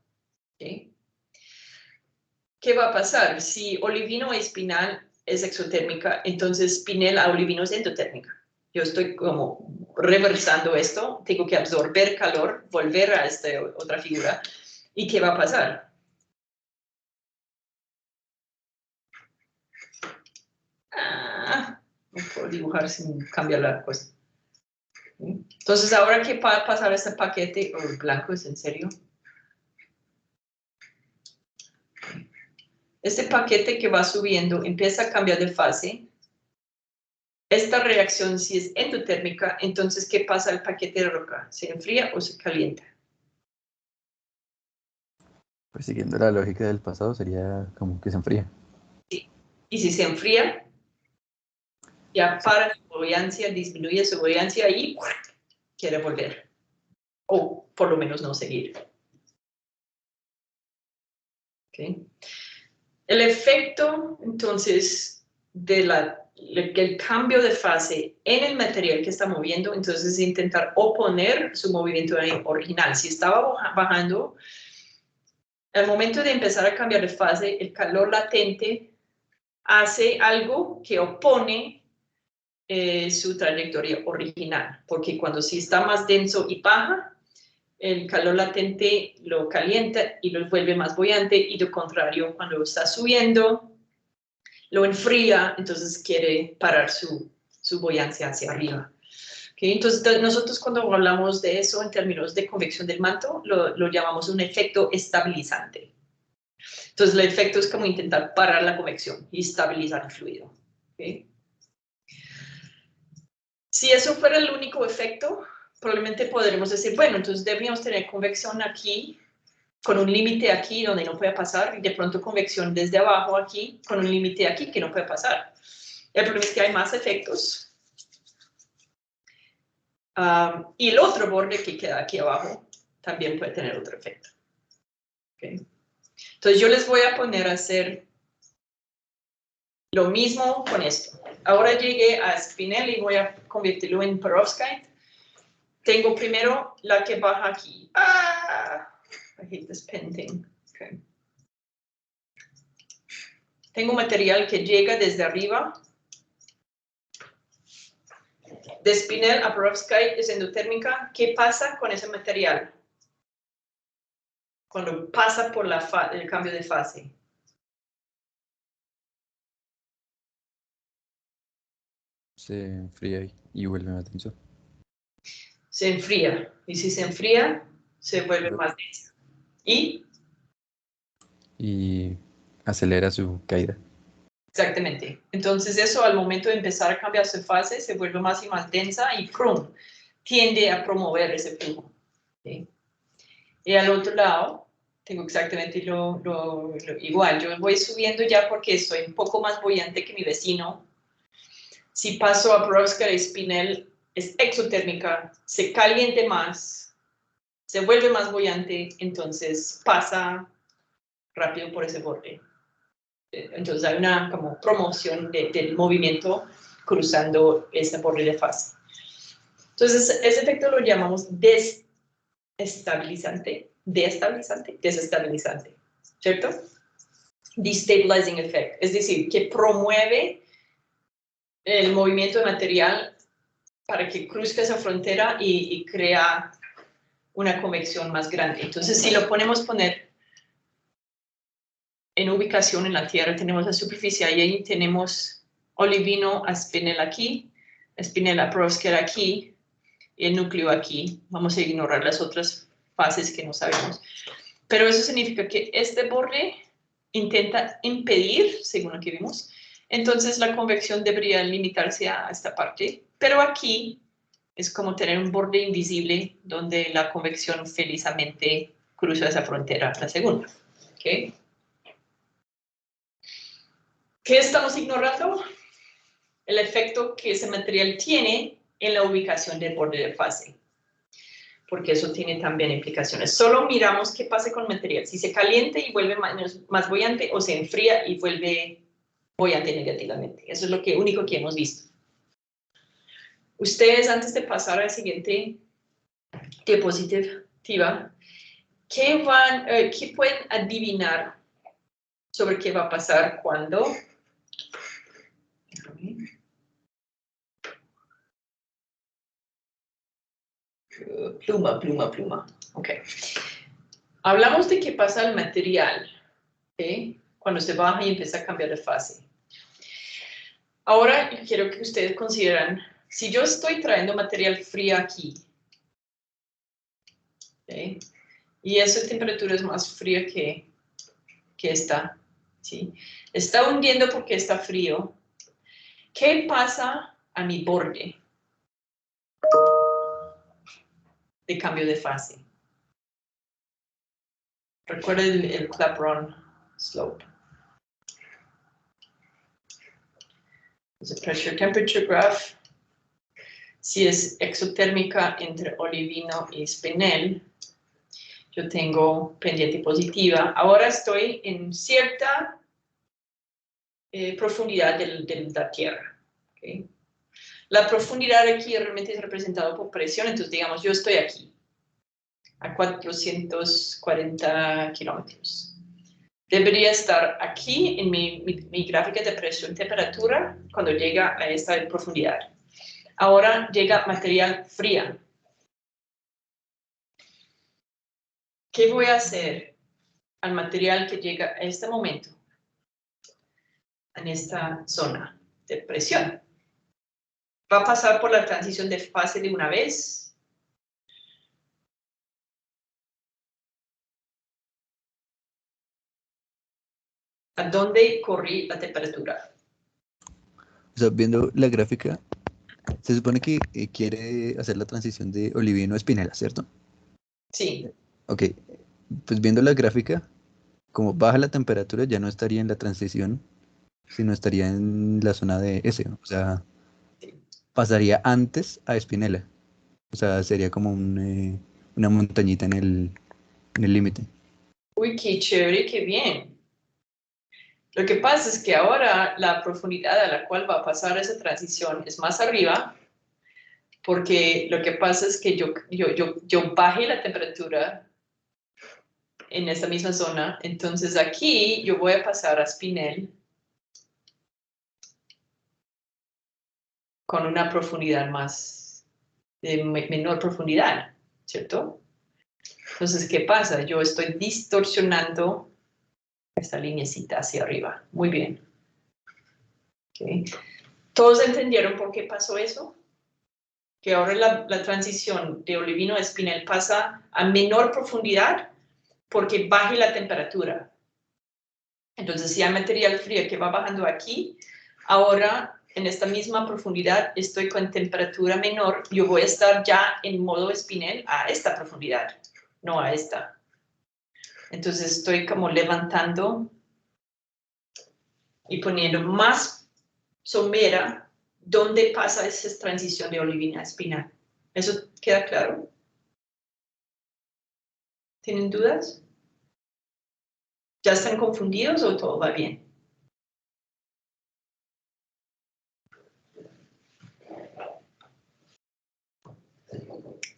¿Okay? ¿Qué va a pasar? Si olivino a espinal es exotérmica, entonces spinel a olivino es endotérmica. Yo estoy como reversando esto, tengo que absorber calor, volver a esta otra figura. ¿Y qué va a pasar? No puedo dibujar sin cambiar la cosa. Entonces, ahora que va a pasar este paquete, blanco es en serio. Este paquete que va subiendo empieza a cambiar de fase. Esta reacción, si es endotérmica, entonces, ¿qué pasa al paquete de roca? ¿Se enfría o se calienta? Pues siguiendo la lógica del pasado sería como que se enfría. Sí. Y si se enfría, ya Sí. para su buoyancia, disminuye su buoyancia y quiere volver. O por lo menos no seguir. ¿Okay? El efecto, entonces, del cambio de fase en el material que está moviendo, entonces es intentar oponer su movimiento original. Si estaba bajando, al momento de empezar a cambiar de fase, el calor latente hace algo que opone su trayectoria original, porque cuando sí está más denso y baja, el calor latente lo calienta y lo vuelve más buoyante, y lo contrario, cuando está subiendo, lo enfría, entonces quiere parar su buoyancia hacia arriba. ¿Okay? Entonces, nosotros cuando hablamos de eso en términos de convección del manto, lo llamamos un efecto estabilizante. Entonces, el efecto es como intentar parar la convección y estabilizar el fluido. ¿Okay? Si eso fuera el único efecto, probablemente podremos decir, bueno, entonces deberíamos tener convección aquí, con un límite aquí donde no puede pasar, y de pronto convección desde abajo aquí, con un límite aquí que no puede pasar. El problema es que hay más efectos. Y el otro borde que queda aquí abajo también puede tener otro efecto. ¿Okay? Entonces yo les voy a poner a hacer lo mismo con esto. Ahora llegué a Spinelli y voy a convertirlo en perovskite. Tengo primero la que baja aquí. I hate this pen thing. Okay. Tengo material que llega desde arriba. De Spinel a perovskite es endotérmica. ¿Qué pasa con ese material cuando pasa por el cambio de fase? Se enfría y vuelve más denso. Se enfría. Y si se enfría, se vuelve más densa. Y acelera su caída. Exactamente. Entonces eso al momento de empezar a cambiar su fase se vuelve más y más densa y ¡prum! Tiende a promover ese flujo. ¿Sí? Y al otro lado tengo exactamente lo igual. Yo voy subiendo ya porque soy un poco más buoyante que mi vecino. Si paso a perovskite y Spinel, es exotérmica, se caliente más, se vuelve más buoyante, entonces pasa rápido por ese borde. Entonces hay una como promoción del movimiento cruzando ese borde de fase. Entonces, ese efecto lo llamamos desestabilizante, ¿cierto? Destabilizing effect, es decir, que promueve el movimiento de material para que cruce esa frontera y crea una convección más grande. Entonces, si lo poner en ubicación en la Tierra, tenemos la superficie ahí, tenemos olivino a Spinel aquí, Spinel perovskita aquí, y el núcleo aquí. Vamos a ignorar las otras fases que no sabemos. Pero eso significa que este borde intenta impedir, según lo que vimos, entonces la convección debería limitarse a esta parte, pero aquí es como tener un borde invisible donde la convección felizmente cruza esa frontera, la segunda. ¿Okay? ¿Qué estamos ignorando? El efecto que ese material tiene en la ubicación del borde de fase, porque eso tiene también implicaciones. Solo miramos qué pasa con el material, si se calienta y vuelve más boyante o se enfría y vuelve boyante negativamente. Eso es lo único que hemos visto. Ustedes, antes de pasar a la siguiente diapositiva, ¿qué pueden adivinar sobre qué va a pasar cuando? Pluma. Ok. Hablamos de qué pasa al material, ¿okay? Cuando se baja y empieza a cambiar de fase. Ahora quiero que ustedes consideren, si yo estoy trayendo material frío aquí, ¿okay? Y esa temperatura es más fría que esta, ¿sí? Está hundiendo porque está frío. ¿Qué pasa a mi borde de cambio de fase? Recuerda el Clapeyron slope. Es el pressure temperature graph. Si es exotérmica entre olivino y Spinel, yo tengo pendiente positiva. Ahora estoy en cierta profundidad de la Tierra. ¿Okay? La profundidad aquí realmente es representada por presión, entonces digamos, yo estoy aquí, a 440 kilómetros. Debería estar aquí en mi gráfica de presión-temperatura cuando llega a esta profundidad. Ahora llega material frío. ¿Qué voy a hacer al material que llega a este momento? En esta zona de presión. ¿Va a pasar por la transición de fase de una vez? ¿A dónde corrí la temperatura? O sea, viendo la gráfica, se supone que quiere hacer la transición de olivino a espinela, ¿cierto? Sí. Ok, pues viendo la gráfica, como baja la temperatura, ya no estaría en la transición, sino estaría en la zona de S, o sea, pasaría antes a espinela. O sea, sería como una montañita en el límite. Uy, qué chévere, qué bien. Lo que pasa es que ahora la profundidad a la cual va a pasar esa transición es más arriba, porque lo que pasa es que yo bajé la temperatura en esa misma zona, entonces aquí yo voy a pasar a Spinel con una profundidad menor profundidad, ¿cierto? Entonces, ¿qué pasa? Yo estoy distorsionando esta linecita hacia arriba. Muy bien. Okay. ¿Todos entendieron por qué pasó eso? Que ahora la transición de olivino a Spinel pasa a menor profundidad porque baje la temperatura. Entonces, si hay material frío que va bajando aquí, ahora en esta misma profundidad estoy con temperatura menor, yo voy a estar ya en modo Spinel a esta profundidad, no a esta. Entonces estoy como levantando y poniendo más somera donde pasa esa transición de olivina a espinal. ¿Eso queda claro? ¿Tienen dudas? ¿Ya están confundidos o todo va bien?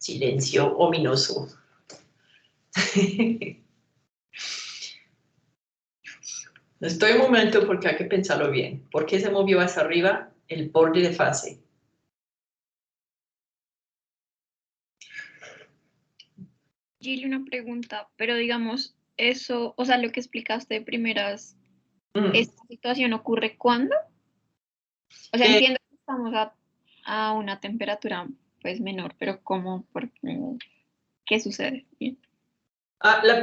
Silencio ominoso. Estoy un momento porque hay que pensarlo bien. ¿Por qué se movió hacia arriba el borde de fase? Gil, una pregunta, pero digamos, eso, o sea, lo que explicaste de primeras, ¿esta situación ocurre cuándo? O sea, entiendo que estamos a una temperatura pues menor, pero ¿cómo? ¿Qué sucede? Bien.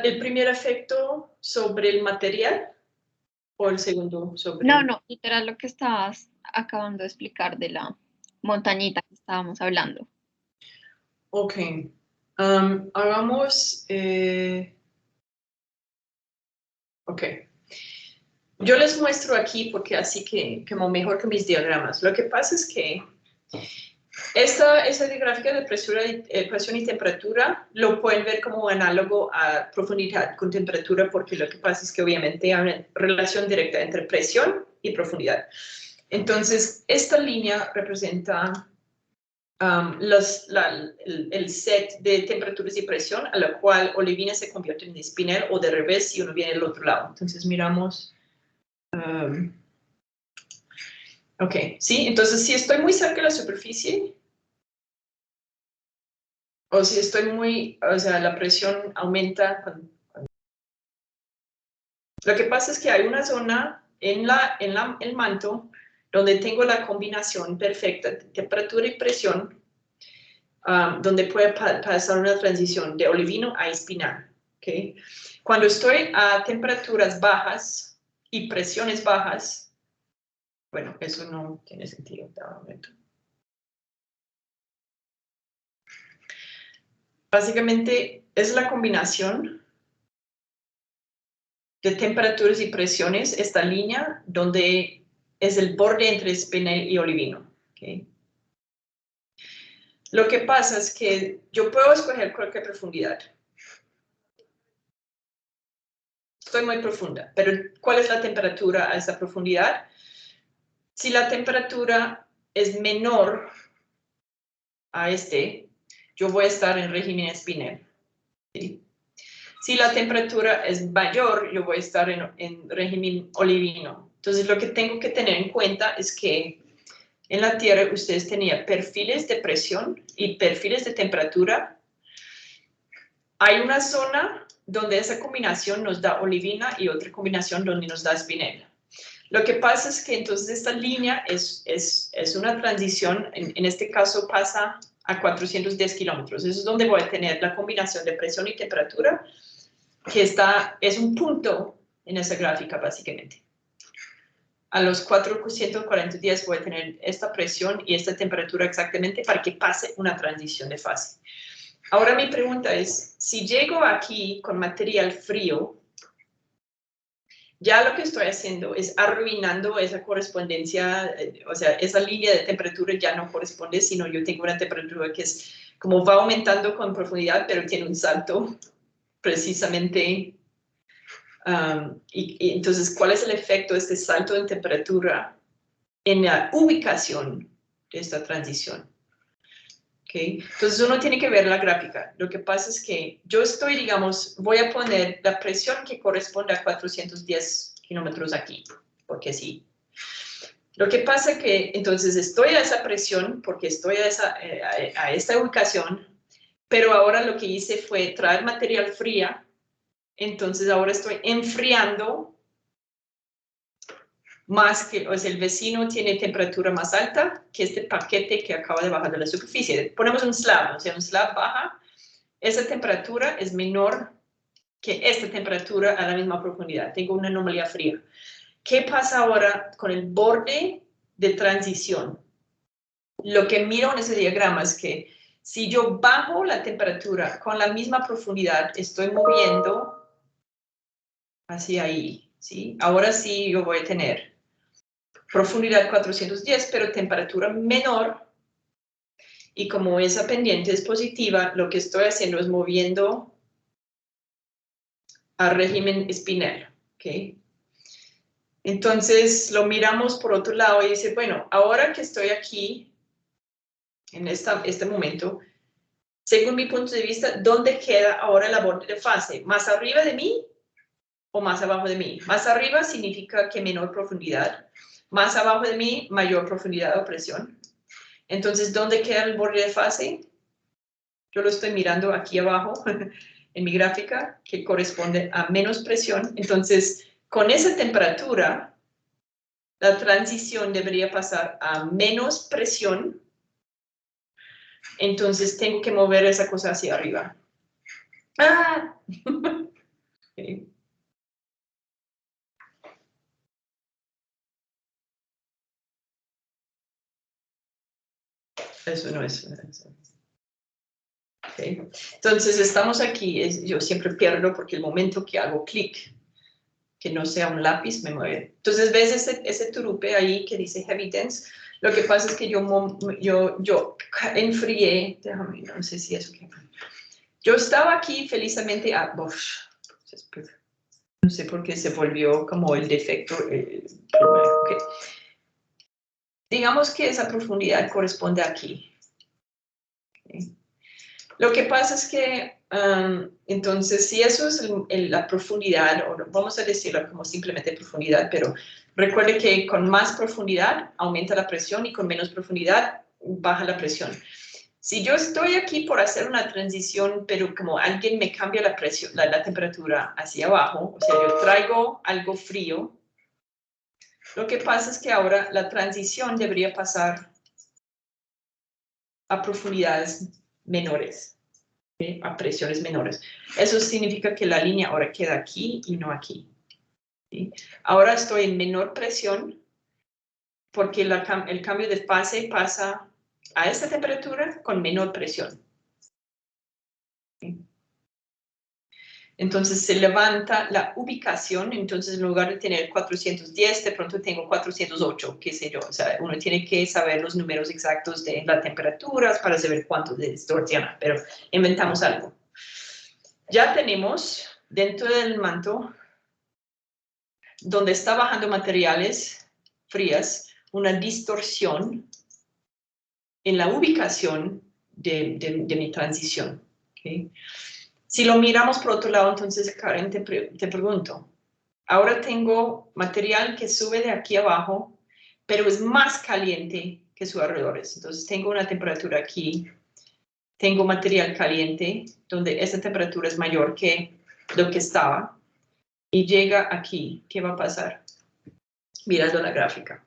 ¿El primer efecto sobre el material o el segundo sobre...? No, literal lo que estabas acabando de explicar de la montañita que estábamos hablando. Ok. Hagamos... ok. Yo les muestro aquí porque así que como mejor que mis diagramas. Lo que pasa es que esta gráfica de presión y temperatura lo pueden ver como análogo a profundidad con temperatura porque lo que pasa es que obviamente hay una relación directa entre presión y profundidad. Entonces, esta línea representa el set de temperaturas y presión a la cual olivina se convierte en espinel o de revés si uno viene del otro lado. Entonces, miramos... ok, sí, entonces si estoy muy cerca de la superficie, o si estoy muy, o sea, la presión aumenta. Lo que pasa es que hay una zona en el manto donde tengo la combinación perfecta de temperatura y presión, donde puede pasar una transición de olivino a espinal. ¿Okay? Cuando estoy a temperaturas bajas y presiones bajas, bueno, eso no tiene sentido de momento. Básicamente es la combinación de temperaturas y presiones, esta línea donde es el borde entre espinel y olivino. ¿Okay? Lo que pasa es que yo puedo escoger cualquier profundidad. Estoy muy profunda, pero ¿cuál es la temperatura a esa profundidad? Si la temperatura es menor a yo voy a estar en régimen espinel. ¿Sí? Si la temperatura es mayor, yo voy a estar en régimen olivino. Entonces, lo que tengo que tener en cuenta es que en la Tierra ustedes tenían perfiles de presión y perfiles de temperatura. Hay una zona donde esa combinación nos da olivina y otra combinación donde nos da espinel. Lo que pasa es que entonces esta línea es una transición, en este caso pasa a 410 kilómetros. Eso es donde voy a tener la combinación de presión y temperatura, que es un punto en esa gráfica básicamente. A los 440 días voy a tener esta presión y esta temperatura exactamente para que pase una transición de fase. Ahora mi pregunta es, si llego aquí con material frío, ya lo que estoy haciendo es arruinando esa correspondencia, o sea, esa línea de temperatura ya no corresponde, sino yo tengo una temperatura que es como va aumentando con profundidad, pero tiene un salto precisamente. Y entonces, ¿cuál es el efecto de este salto de temperatura en la ubicación de esta transición? ¿Okay? Entonces, uno tiene que ver la gráfica. Lo que pasa es que yo estoy, digamos, voy a poner la presión que corresponde a 410 kilómetros aquí, porque sí. Lo que pasa es que, entonces, estoy a esa presión porque estoy a esta ubicación, pero ahora lo que hice fue traer material fría. Entonces ahora estoy enfriando más que, o sea, el vecino tiene temperatura más alta que este paquete que acaba de bajar de la superficie. Ponemos un slab, o sea, un slab baja, esa temperatura es menor que esta temperatura a la misma profundidad. Tengo una anomalía fría. ¿Qué pasa ahora con el borde de transición? Lo que miro en ese diagrama es que si yo bajo la temperatura con la misma profundidad, estoy moviendo hacia ahí, ¿sí? Ahora sí yo voy a tener profundidad 410, pero temperatura menor. Y como esa pendiente es positiva, lo que estoy haciendo es moviendo al régimen espinel, ¿ok? Entonces lo miramos por otro lado y dice, bueno, ahora que estoy aquí, en este momento, según mi punto de vista, ¿dónde queda ahora la borde de fase? ¿Más arriba de mí o más abajo de mí? Más arriba significa que menor profundidad. Más abajo de mí, mayor profundidad o presión. Entonces, ¿dónde queda el borde de fase? Yo lo estoy mirando aquí abajo en mi gráfica, que corresponde a menos presión. Entonces, con esa temperatura, la transición debería pasar a menos presión. Entonces, tengo que mover esa cosa hacia arriba. ¡Ah! Okay. Eso no es... Okay. Entonces, estamos aquí. Yo siempre pierdo porque el momento que hago clic, que no sea un lápiz, me mueve. Entonces, ¿ves ese turupe ahí que dice Heavy Dense? Lo que pasa es que yo enfrié, déjame, no sé si eso que... Yo estaba aquí felizmente no sé por qué se volvió como el defecto. Okay. Digamos que esa profundidad corresponde aquí. Okay. Lo que pasa es que, entonces, si eso es la profundidad, o vamos a decirlo como simplemente profundidad, pero recuerde que con más profundidad aumenta la presión y con menos profundidad baja la presión. Si yo estoy aquí por hacer una transición, pero como alguien me cambia la presión, la temperatura hacia abajo, o sea, yo traigo algo frío, lo que pasa es que ahora la transición debería pasar a profundidades menores, ¿sí? A presiones menores. Eso significa que la línea ahora queda aquí y no aquí, ¿sí? Ahora estoy en menor presión porque el cambio de fase pasa a esta temperatura con menor presión. ¿Sí? Entonces se levanta la ubicación, entonces en lugar de tener 410, de pronto tengo 408, qué sé yo. O sea, uno tiene que saber los números exactos de las temperaturas para saber cuánto distorsiona, pero inventamos algo. Ya tenemos dentro del manto, donde está bajando materiales frías, una distorsión en la ubicación de mi transición. ¿Okay? Si lo miramos por otro lado, entonces, Karen, te pregunto, ahora tengo material que sube de aquí abajo, pero es más caliente que sus alrededores. Entonces, tengo una temperatura aquí, tengo material caliente, donde esa temperatura es mayor que lo que estaba, y llega aquí. ¿Qué va a pasar? Mirando la gráfica.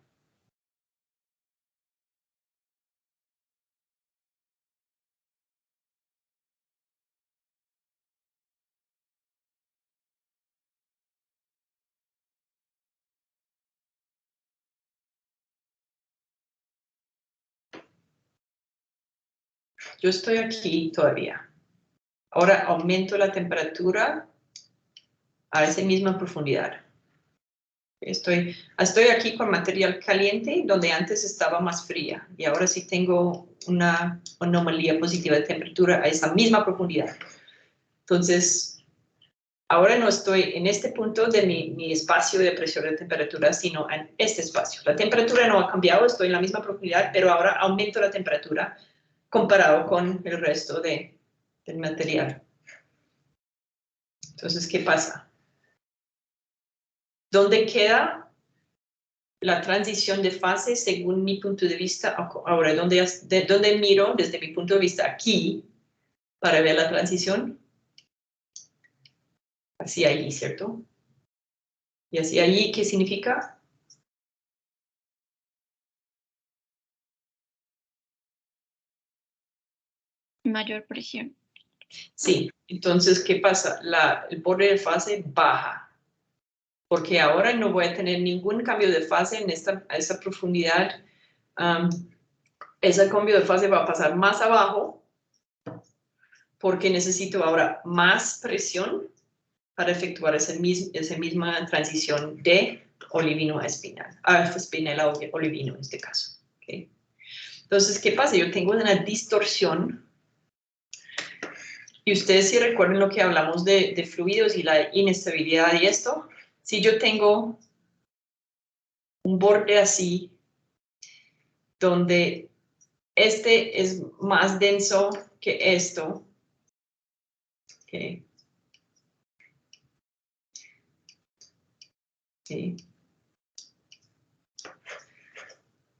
Yo estoy aquí todavía. Ahora aumento la temperatura a esa misma profundidad. Estoy aquí con material caliente, donde antes estaba más fría. Y ahora sí tengo una anomalía positiva de temperatura a esa misma profundidad. Entonces, ahora no estoy en este punto de mi espacio de presión de temperatura, sino en este espacio. La temperatura no ha cambiado, estoy en la misma profundidad, pero ahora aumento la temperatura comparado con el resto del material. Entonces, ¿qué pasa? ¿Dónde queda la transición de fase según mi punto de vista? Ahora, ¿dónde miro desde mi punto de vista aquí para ver la transición? Hacia allí, ¿cierto? ¿Y hacia allí qué significa? Mayor presión. Sí, entonces, ¿qué pasa? El borde de fase baja. Porque ahora no voy a tener ningún cambio de fase en esta profundidad. Ese cambio de fase va a pasar más abajo porque necesito ahora más presión para efectuar esa misma transición de olivino a espinel, espinel a olivino en este caso. ¿Okay? Entonces, ¿qué pasa? Yo tengo una distorsión. Y ustedes si recuerdan lo que hablamos de fluidos y la inestabilidad y esto. Si yo tengo un borde así, donde este es más denso que esto, okay. Sí.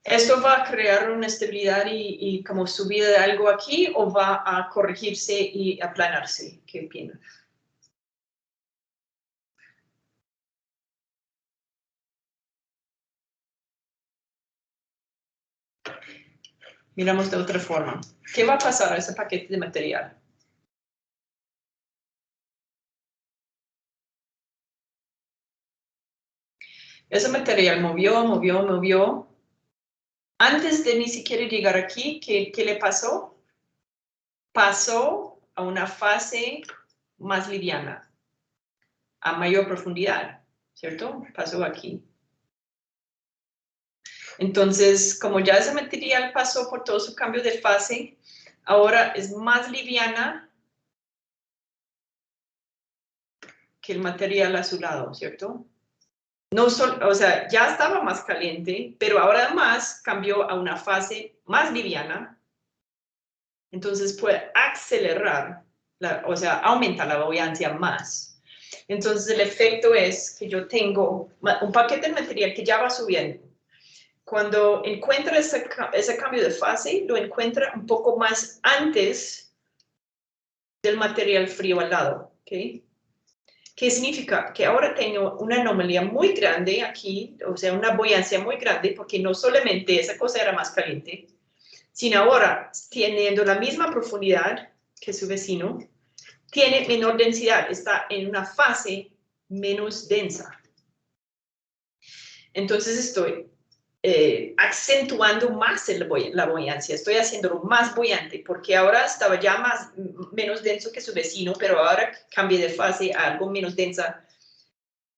¿Esto va a crear una estabilidad y como subida de algo aquí o va a corregirse y aplanarse? ¿Qué opinan? Miramos de otra forma. ¿Qué va a pasar a ese paquete de material? Ese material movió. Antes de ni siquiera llegar aquí, ¿qué le pasó? Pasó a una fase más liviana, a mayor profundidad, ¿cierto? Pasó aquí. Entonces, como ya ese material pasó por todo su cambio de fase, ahora es más liviana que el material a su lado, ¿cierto? No solo, o sea, ya estaba más caliente, pero ahora además cambió a una fase más liviana. Entonces puede acelerar, o sea, aumenta la buoyancia más. Entonces el efecto es que yo tengo un paquete de material que ya va subiendo. Cuando encuentra ese cambio de fase, lo encuentra un poco más antes del material frío al lado, ¿ok? ¿Qué significa? Que ahora tengo una anomalía muy grande aquí, o sea, una buoyancia muy grande, porque no solamente esa cosa era más caliente, sino ahora, teniendo la misma profundidad que su vecino, tiene menor densidad, está en una fase menos densa. Entonces estoy acentuando más la buoyancia, estoy haciéndolo más buoyante, porque ahora estaba ya menos denso que su vecino, pero ahora cambié de fase a algo menos densa.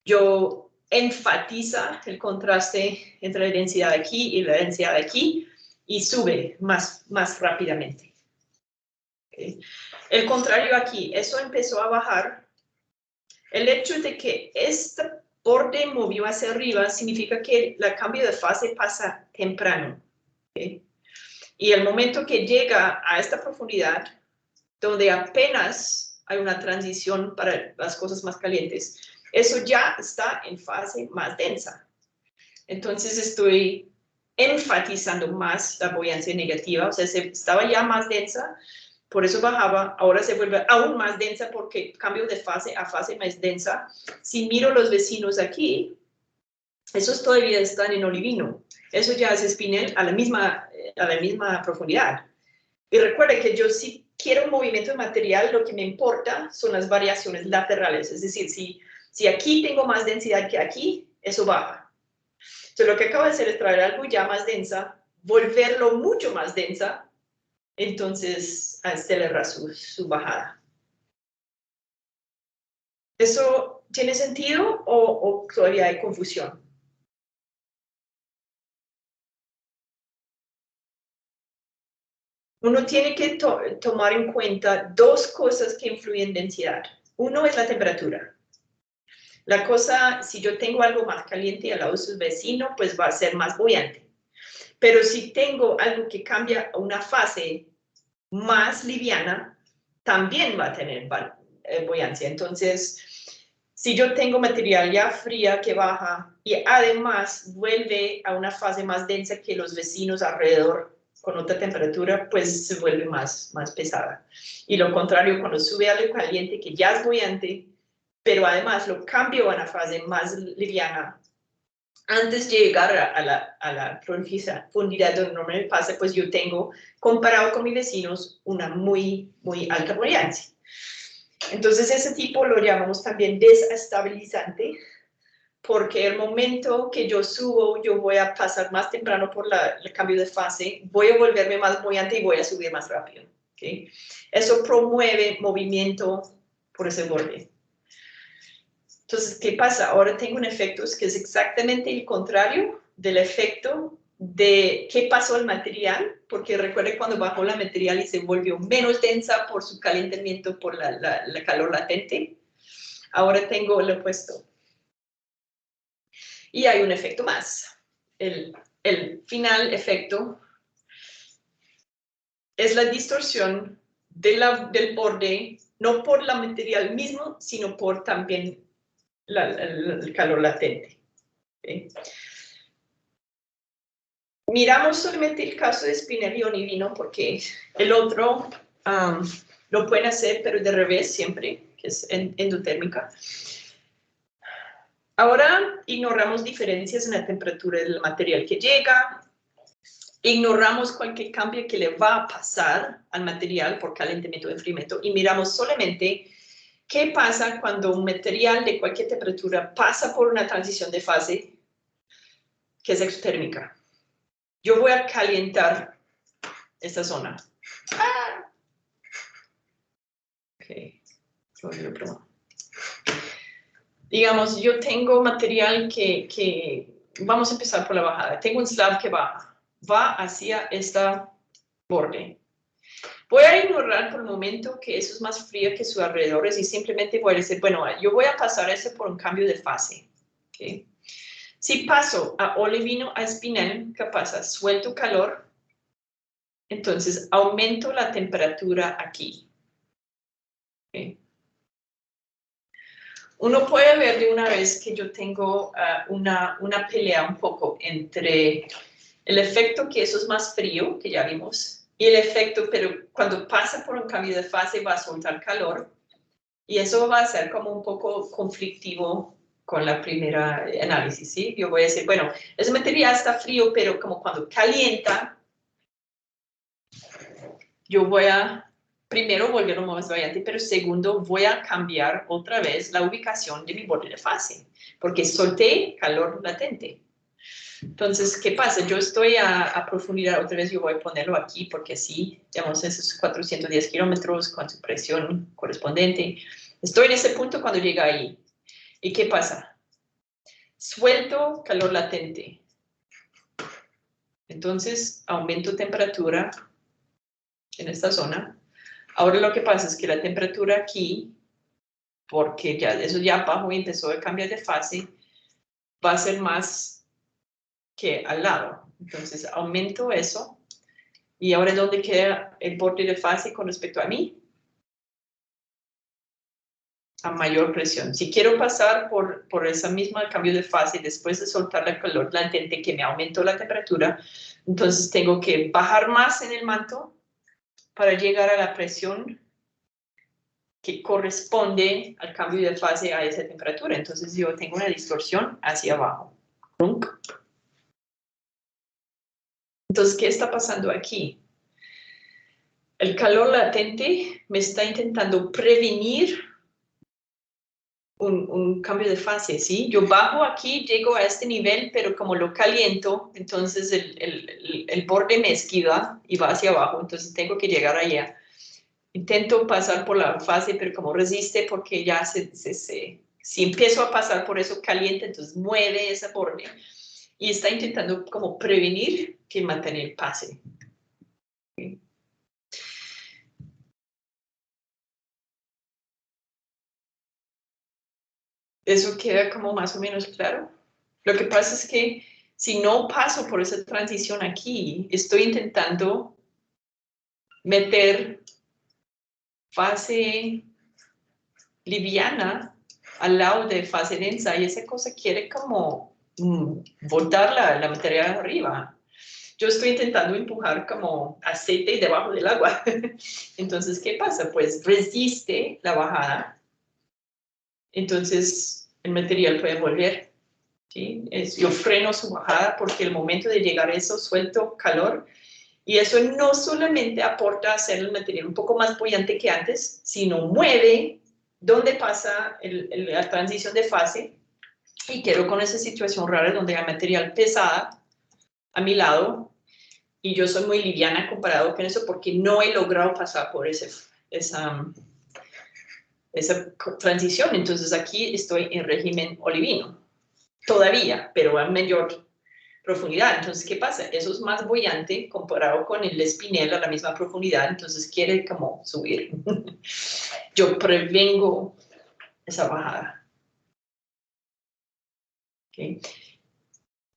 Yo enfatiza el contraste entre la densidad de aquí y la densidad de aquí y sube más rápidamente. ¿Okay? El contrario aquí, eso empezó a bajar. El hecho de que este borde movió hacia arriba significa que el cambio de fase pasa temprano. ¿Okay? Y el momento que llega a esta profundidad, donde apenas hay una transición para las cosas más calientes, eso ya está en fase más densa. Entonces estoy enfatizando más la buoyancia negativa, o sea, estaba ya más densa, por eso bajaba, ahora se vuelve aún más densa porque cambio de fase a fase más densa. Si miro los vecinos aquí, esos todavía están en olivino, eso ya es espinel a la misma profundidad. Y recuerde que yo sí quiero un movimiento de material, lo que me importa son las variaciones laterales, es decir, si aquí tengo más densidad que aquí, eso baja. Entonces lo que acabo de hacer es traer algo ya más densa, volverlo mucho más densa, entonces acelerar su bajada. ¿Eso tiene sentido o todavía hay confusión? Uno tiene que tomar en cuenta dos cosas que influyen en densidad. Uno es la temperatura. La cosa, si yo tengo algo más caliente al lado de su vecino, pues va a ser más buoyante. Pero si tengo algo que cambia a una fase más liviana, también va a tener buoyancia. Entonces, si yo tengo material ya fría que baja y además vuelve a una fase más densa que los vecinos alrededor con otra temperatura, pues se vuelve más pesada. Y lo contrario, cuando sube algo caliente que ya es buoyante, pero además lo cambio a una fase más liviana, antes de llegar a la profundidad donde normalmente pasa, pues yo tengo, comparado con mis vecinos, una muy alta buoyancia. Entonces ese tipo lo llamamos también desestabilizante, porque el momento que yo subo, yo voy a pasar más temprano por el cambio de fase, voy a volverme más buoyante y voy a subir más rápido. ¿Okay? Eso promueve movimiento por ese borde. Entonces, ¿qué pasa? Ahora tengo un efecto que es exactamente el contrario del efecto de qué pasó al material, porque recuerde cuando bajó la material y se volvió menos densa por su calentamiento, por la calor latente. Ahora tengo el opuesto. Y hay un efecto más. El final efecto es la distorsión del borde, no por el material mismo, sino por también el calor latente. ¿Okay? Miramos solamente el caso de Spinelli y Olivino porque el otro lo pueden hacer, pero de revés siempre, que es endotérmica. Ahora ignoramos diferencias en la temperatura del material que llega, ignoramos cualquier cambio que le va a pasar al material por calentamiento o enfriamiento y miramos solamente qué pasa cuando un material de cualquier temperatura pasa por una transición de fase que es exotérmica. Yo voy a calentar esta zona. Ok, digamos, yo tengo material que vamos a empezar por la bajada. Tengo un slab que va hacia esta borde. Voy a ignorar por el momento que eso es más frío que sus alrededores y simplemente voy a decir, bueno, yo voy a pasar ese por un cambio de fase. ¿Okay? Si paso a olivino a espinel, ¿qué pasa? Suelto calor, entonces aumento la temperatura aquí. ¿Okay? Uno puede ver de una vez que yo tengo una pelea un poco entre el efecto que eso es más frío, que ya vimos, y el efecto, pero cuando pasa por un cambio de fase va a soltar calor, y eso va a ser como un poco conflictivo con la primera análisis, ¿sí? Yo voy a decir, bueno, ese material está frío, pero como cuando calienta, yo voy a primero volverlo más variante, pero segundo voy a cambiar otra vez la ubicación de mi borde de fase, porque solté calor latente. Entonces, ¿qué pasa? Yo estoy a profundidad, otra vez yo voy a ponerlo aquí, porque sí, digamos, esos 410 kilómetros con su presión correspondiente. Estoy en ese punto cuando llega ahí. ¿Y qué pasa? Suelto calor latente. Entonces, aumento temperatura en esta zona. Ahora lo que pasa es que la temperatura aquí, porque ya eso ya bajó y empezó a cambiar de fase, va a ser más que al lado. Entonces aumento eso. ¿Y ahora dónde queda el borde de fase con respecto a mí? A mayor presión. Si quiero pasar por esa misma cambio de fase después de soltar el calor latente que me aumentó la temperatura, entonces tengo que bajar más en el manto para llegar a la presión que corresponde al cambio de fase a esa temperatura. Entonces yo tengo una distorsión hacia abajo. Entonces, ¿qué está pasando aquí? El calor latente me está intentando prevenir un cambio de fase, ¿sí? Yo bajo aquí, llego a este nivel, pero como lo caliento, entonces el borde me esquiva y va hacia abajo, entonces tengo que llegar allá. Intento pasar por la fase, pero como resiste, porque ya si empiezo a pasar por eso caliente, entonces mueve ese borde y está intentando como prevenir que mantener pase. ¿Okay? Eso queda como más o menos claro. Lo que pasa es que si no paso por esa transición aquí, estoy intentando meter fase liviana al lado de fase densa y esa cosa quiere como botar la materia arriba. Yo estoy intentando empujar como aceite debajo del agua. Entonces, ¿qué pasa? Pues resiste la bajada. Entonces, el material puede volver. ¿Sí? Yo freno su bajada porque el momento de llegar a eso suelto calor y eso no solamente aporta a hacer el material un poco más bullante que antes, sino mueve donde pasa la transición de fase y quedo con esa situación rara donde hay material pesada a mi lado y yo soy muy liviana comparado con eso porque no he logrado pasar por esa transición. Entonces aquí estoy en régimen olivino. Todavía, pero a mayor profundidad. Entonces, ¿qué pasa? Eso es más bullante comparado con el espinel a la misma profundidad, entonces quiere como subir. Yo prevengo esa bajada. ¿Okay?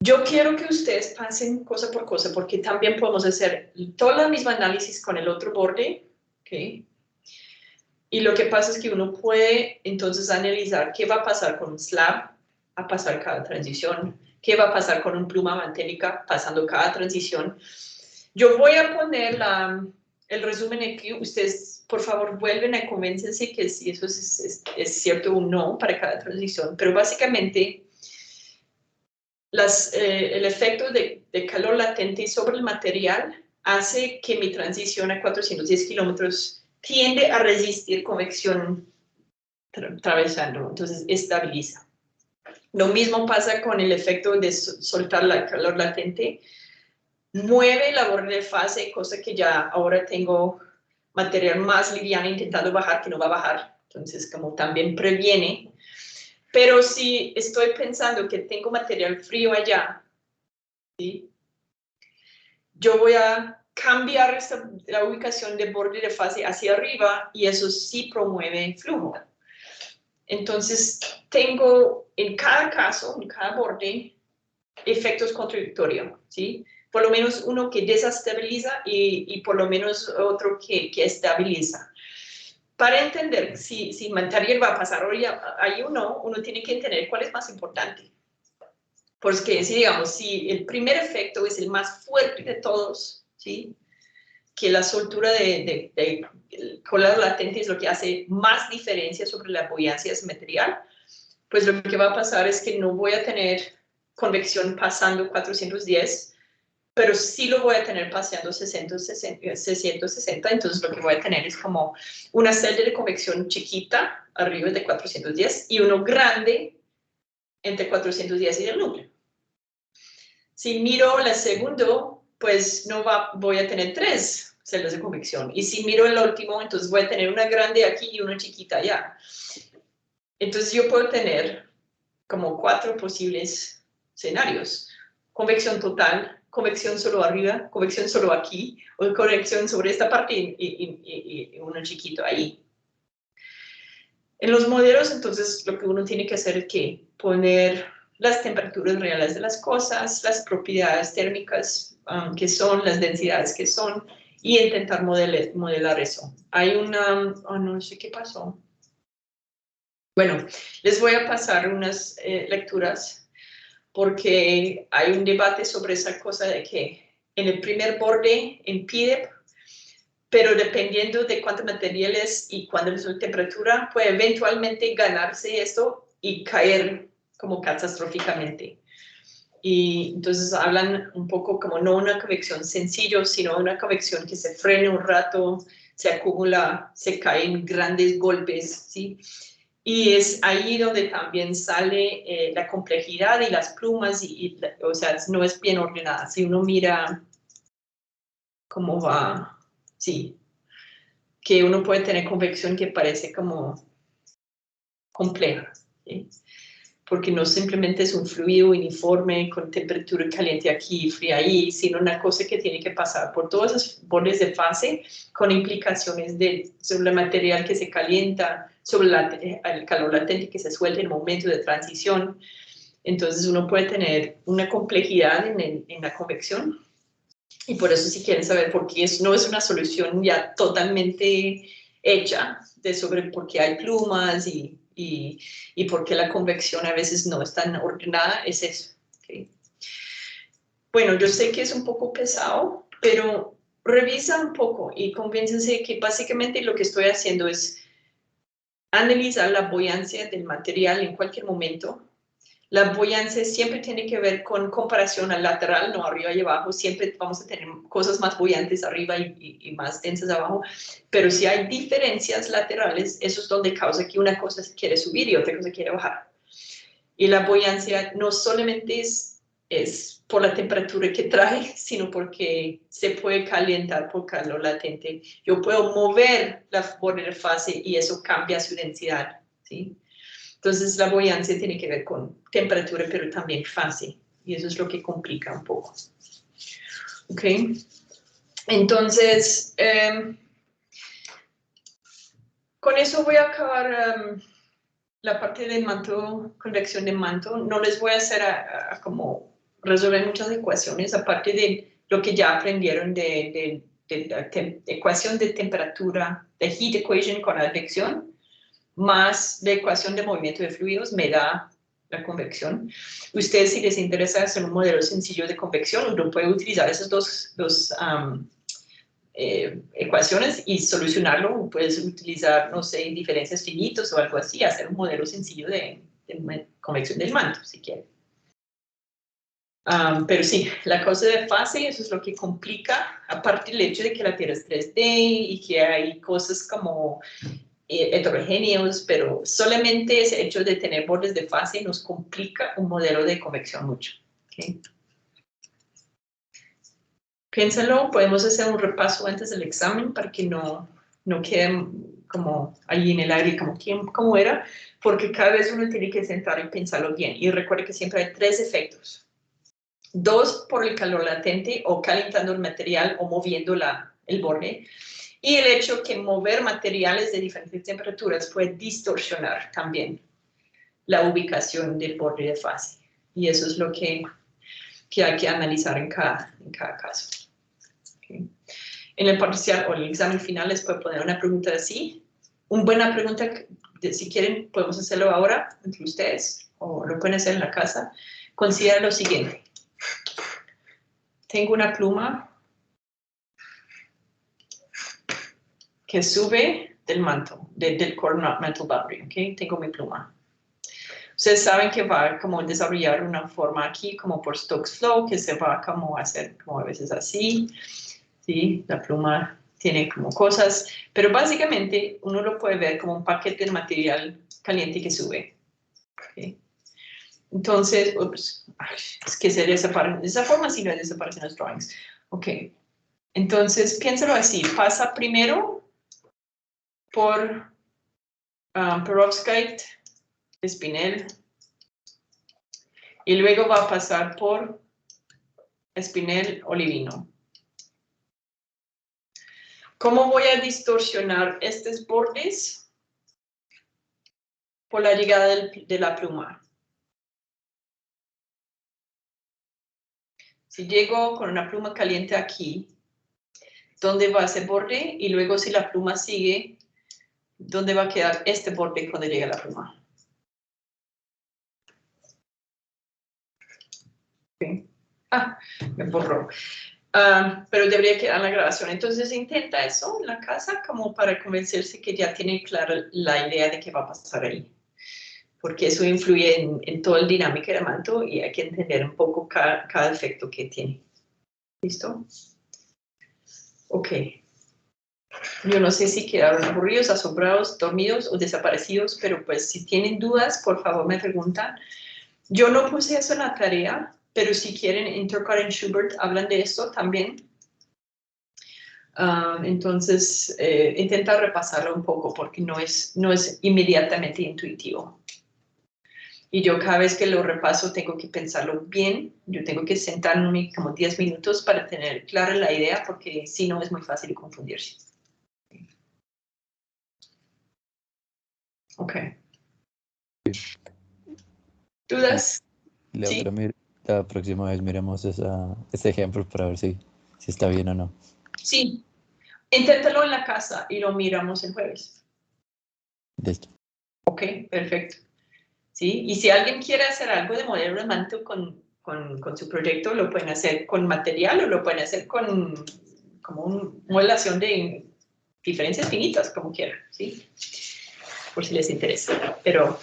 Yo quiero que ustedes pasen cosa por cosa, porque también podemos hacer todo el mismo análisis con el otro borde, ¿ok? ¿okay? Y lo que pasa es que uno puede entonces analizar qué va a pasar con un slab a pasar cada transición, qué va a pasar con un pluma mantélica pasando cada transición. Yo voy a poner el resumen aquí. Ustedes, por favor, vuelven a convéncense que si eso es cierto o no para cada transición. Pero básicamente, el efecto de calor latente sobre el material hace que mi transición a 410 kilómetros tiende a resistir convección atravesando, entonces estabiliza. Lo mismo pasa con el efecto de soltar la calor latente. Mueve la borde de fase, cosa que ya ahora tengo material más liviano intentando bajar, que no va a bajar. Entonces, como también previene. Pero si estoy pensando que tengo material frío allá, ¿sí? Yo voy a cambiar la ubicación del borde de fase hacia arriba y eso sí promueve flujo. Entonces, tengo en cada caso, en cada borde, efectos contradictorios, ¿sí? Por lo menos uno que desestabiliza y por lo menos otro que estabiliza. Para entender si material va a pasar ahí o no, uno tiene que entender cuál es más importante. Porque si el primer efecto es el más fuerte de todos, ¿sí? Que la soltura de calor latente es lo que hace más diferencia sobre la buoyancia de ese material, pues lo que va a pasar es que no voy a tener convección pasando 410, pero sí lo voy a tener paseando 660, entonces lo que voy a tener es como una celda de convección chiquita arriba de 410 y uno grande entre 410 y el núcleo. Si miro la segundo, pues voy a tener 3 celdas de convección. Y si miro el último, entonces voy a tener una grande aquí y una chiquita allá. Entonces yo puedo tener como 4 posibles escenarios. Convección total, convección solo arriba, convección solo aquí, o convección sobre esta parte y uno chiquito ahí. En los modelos, entonces, lo que uno tiene que hacer es que poner las temperaturas reales de las cosas, las propiedades térmicas que son, las densidades que son, y intentar modelar eso. Hay no sé qué pasó. Bueno, les voy a pasar unas lecturas porque hay un debate sobre esa cosa de que en el primer borde, en PIDEP, pero dependiendo de cuántos materiales y cuándo es la temperatura, puede eventualmente ganarse esto y caer como catastróficamente. Y entonces hablan un poco como no una convección sencillo, sino una convección que se frena un rato, se acumula, se cae en grandes golpes, ¿sí? Y es ahí donde también sale la complejidad y las plumas, o sea, no es bien ordenada. Si uno mira cómo va, sí, que uno puede tener convección que parece como compleja, ¿sí? Porque no simplemente es un fluido uniforme con temperatura caliente aquí y fría ahí, sino una cosa que tiene que pasar por todos esos bordes de fase con implicaciones sobre el material que se calienta, sobre el calor latente que se suelta en el momento de transición. Entonces uno puede tener una complejidad en la convección. Y por eso si quieren saber por qué no es una solución ya totalmente hecha sobre por qué hay plumas y por qué la convección a veces no es tan ordenada, es eso. ¿Okay? Bueno, yo sé que es un poco pesado, pero revisa un poco y convéncense que básicamente lo que estoy haciendo es analizar la buoyancia del material en cualquier momento. La buoyancia siempre tiene que ver con comparación al lateral, no arriba y abajo. Siempre vamos a tener cosas más buoyantes arriba y más densas abajo. Pero si hay diferencias laterales, eso es donde causa que una cosa quiere subir y otra cosa quiere bajar. Y la buoyancia no solamente es por la temperatura que trae, sino porque se puede calentar por calor latente. Yo puedo mover la borde de fase y eso cambia su densidad, ¿sí? Entonces, la buoyancia tiene que ver con temperatura, pero también fase. Y eso es lo que complica un poco. ¿Ok? Entonces, con eso voy a acabar la parte del manto, convección de manto. No les voy a hacer como resolver muchas ecuaciones, aparte de lo que ya aprendieron de ecuación de temperatura, de heat equation con advección, más la ecuación de movimiento de fluidos me da la convección. Ustedes, si les interesa hacer un modelo sencillo de convección, uno puede utilizar esas dos ecuaciones y solucionarlo. Puedes utilizar, no sé, diferencias finitos o algo así, hacer un modelo sencillo de convección del manto, si quieren. Pero sí, la cosa de fase, eso es lo que complica, aparte del hecho de que la Tierra es 3D y que hay cosas como heterogéneos, pero solamente ese hecho de tener bordes de fase nos complica un modelo de convección mucho. ¿Okay? Piénsalo, podemos hacer un repaso antes del examen para que no quede como allí en el aire, como cómo era, porque cada vez uno tiene que sentar y pensarlo bien. Y recuerde que siempre hay 3 efectos. 2 por el calor latente o calentando el material o moviendo el borde. Y el hecho que mover materiales de diferentes temperaturas puede distorsionar también la ubicación del borde de fase. Y eso es lo que hay que analizar en cada caso. Okay. En el parcial o el examen final les puedo poner una pregunta así. Una buena pregunta, si quieren, podemos hacerlo ahora entre ustedes o lo pueden hacer en la casa. Considera lo siguiente. Tengo una pluma que sube del manto, del core mantle boundary, ¿ok? Tengo mi pluma. Ustedes saben que va como a desarrollar una forma aquí, como por Stokes flow, que se va como a hacer como a veces así, ¿sí? La pluma tiene como cosas, pero básicamente uno lo puede ver como un paquete de material caliente que sube, ¿ok? Entonces, es que se desaparecen de esa forma, si no desaparecen los drawings. Ok, entonces piénsalo así, pasa primero por perovskite, espinel, y luego va a pasar por espinel olivino. ¿Cómo voy a distorsionar estos bordes? Por la llegada de la pluma. Si llego con una pluma caliente aquí, ¿dónde va ese borde? Y luego si la pluma sigue, ¿dónde va a quedar este borde cuando llegue la pluma? Okay. Me borró. Pero debería quedar en la grabación. Entonces intenta eso en la casa como para convencerse que ya tiene clara la idea de qué va a pasar ahí. Porque eso influye en toda la dinámica del manto y hay que entender un poco cada efecto que tiene. ¿Listo? Ok. Yo no sé si quedaron aburridos, asombrados, dormidos o desaparecidos, pero pues si tienen dudas, por favor me preguntan. Yo no puse eso en la tarea, pero si quieren, Intercart y Schubert hablan de esto también. Entonces, intenta repasarlo un poco porque no es inmediatamente intuitivo. Y yo cada vez que lo repaso tengo que pensarlo bien. Yo tengo que sentarme como 10 minutos para tener clara la idea porque si no es muy fácil de confundirse. Ok. ¿Dudas? ¿Sí? La próxima vez miremos ese ejemplo para ver si está bien o no. Sí. Inténtalo en la casa y lo miramos el jueves. Listo. Ok, perfecto. ¿Sí? Y si alguien quiere hacer algo de modelo de manto con su proyecto, lo pueden hacer con material o lo pueden hacer con como una modelación de diferencias finitas, como quieran, ¿sí? Por si les interesa. Pero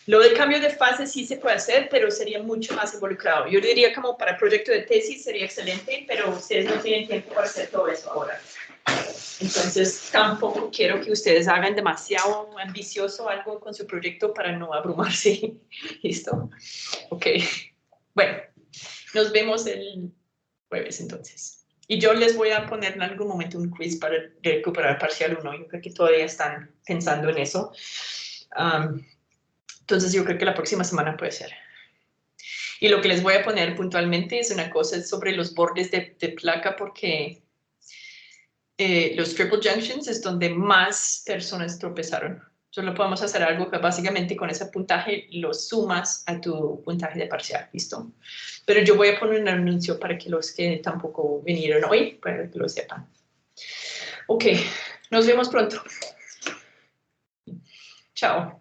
lo de cambio de fase sí se puede hacer, pero sería mucho más involucrado. Yo diría como para proyecto de tesis sería excelente, pero ustedes no tienen tiempo para hacer todo eso ahora. Entonces, tampoco quiero que ustedes hagan demasiado ambicioso algo con su proyecto para no abrumarse. ¿Listo? Ok. Bueno, nos vemos el jueves entonces. Y yo les voy a poner en algún momento un quiz para recuperar parcial 1. Yo creo que todavía están pensando en eso. Entonces, yo creo que la próxima semana puede ser. Y lo que les voy a poner puntualmente es una cosa sobre los bordes de placa porque los triple junctions es donde más personas tropezaron. Solo podemos hacer algo que básicamente con ese puntaje lo sumas a tu puntaje de parcial, ¿listo? Pero yo voy a poner un anuncio para que los que tampoco vinieron hoy, para que lo sepan. Ok, nos vemos pronto. Chao.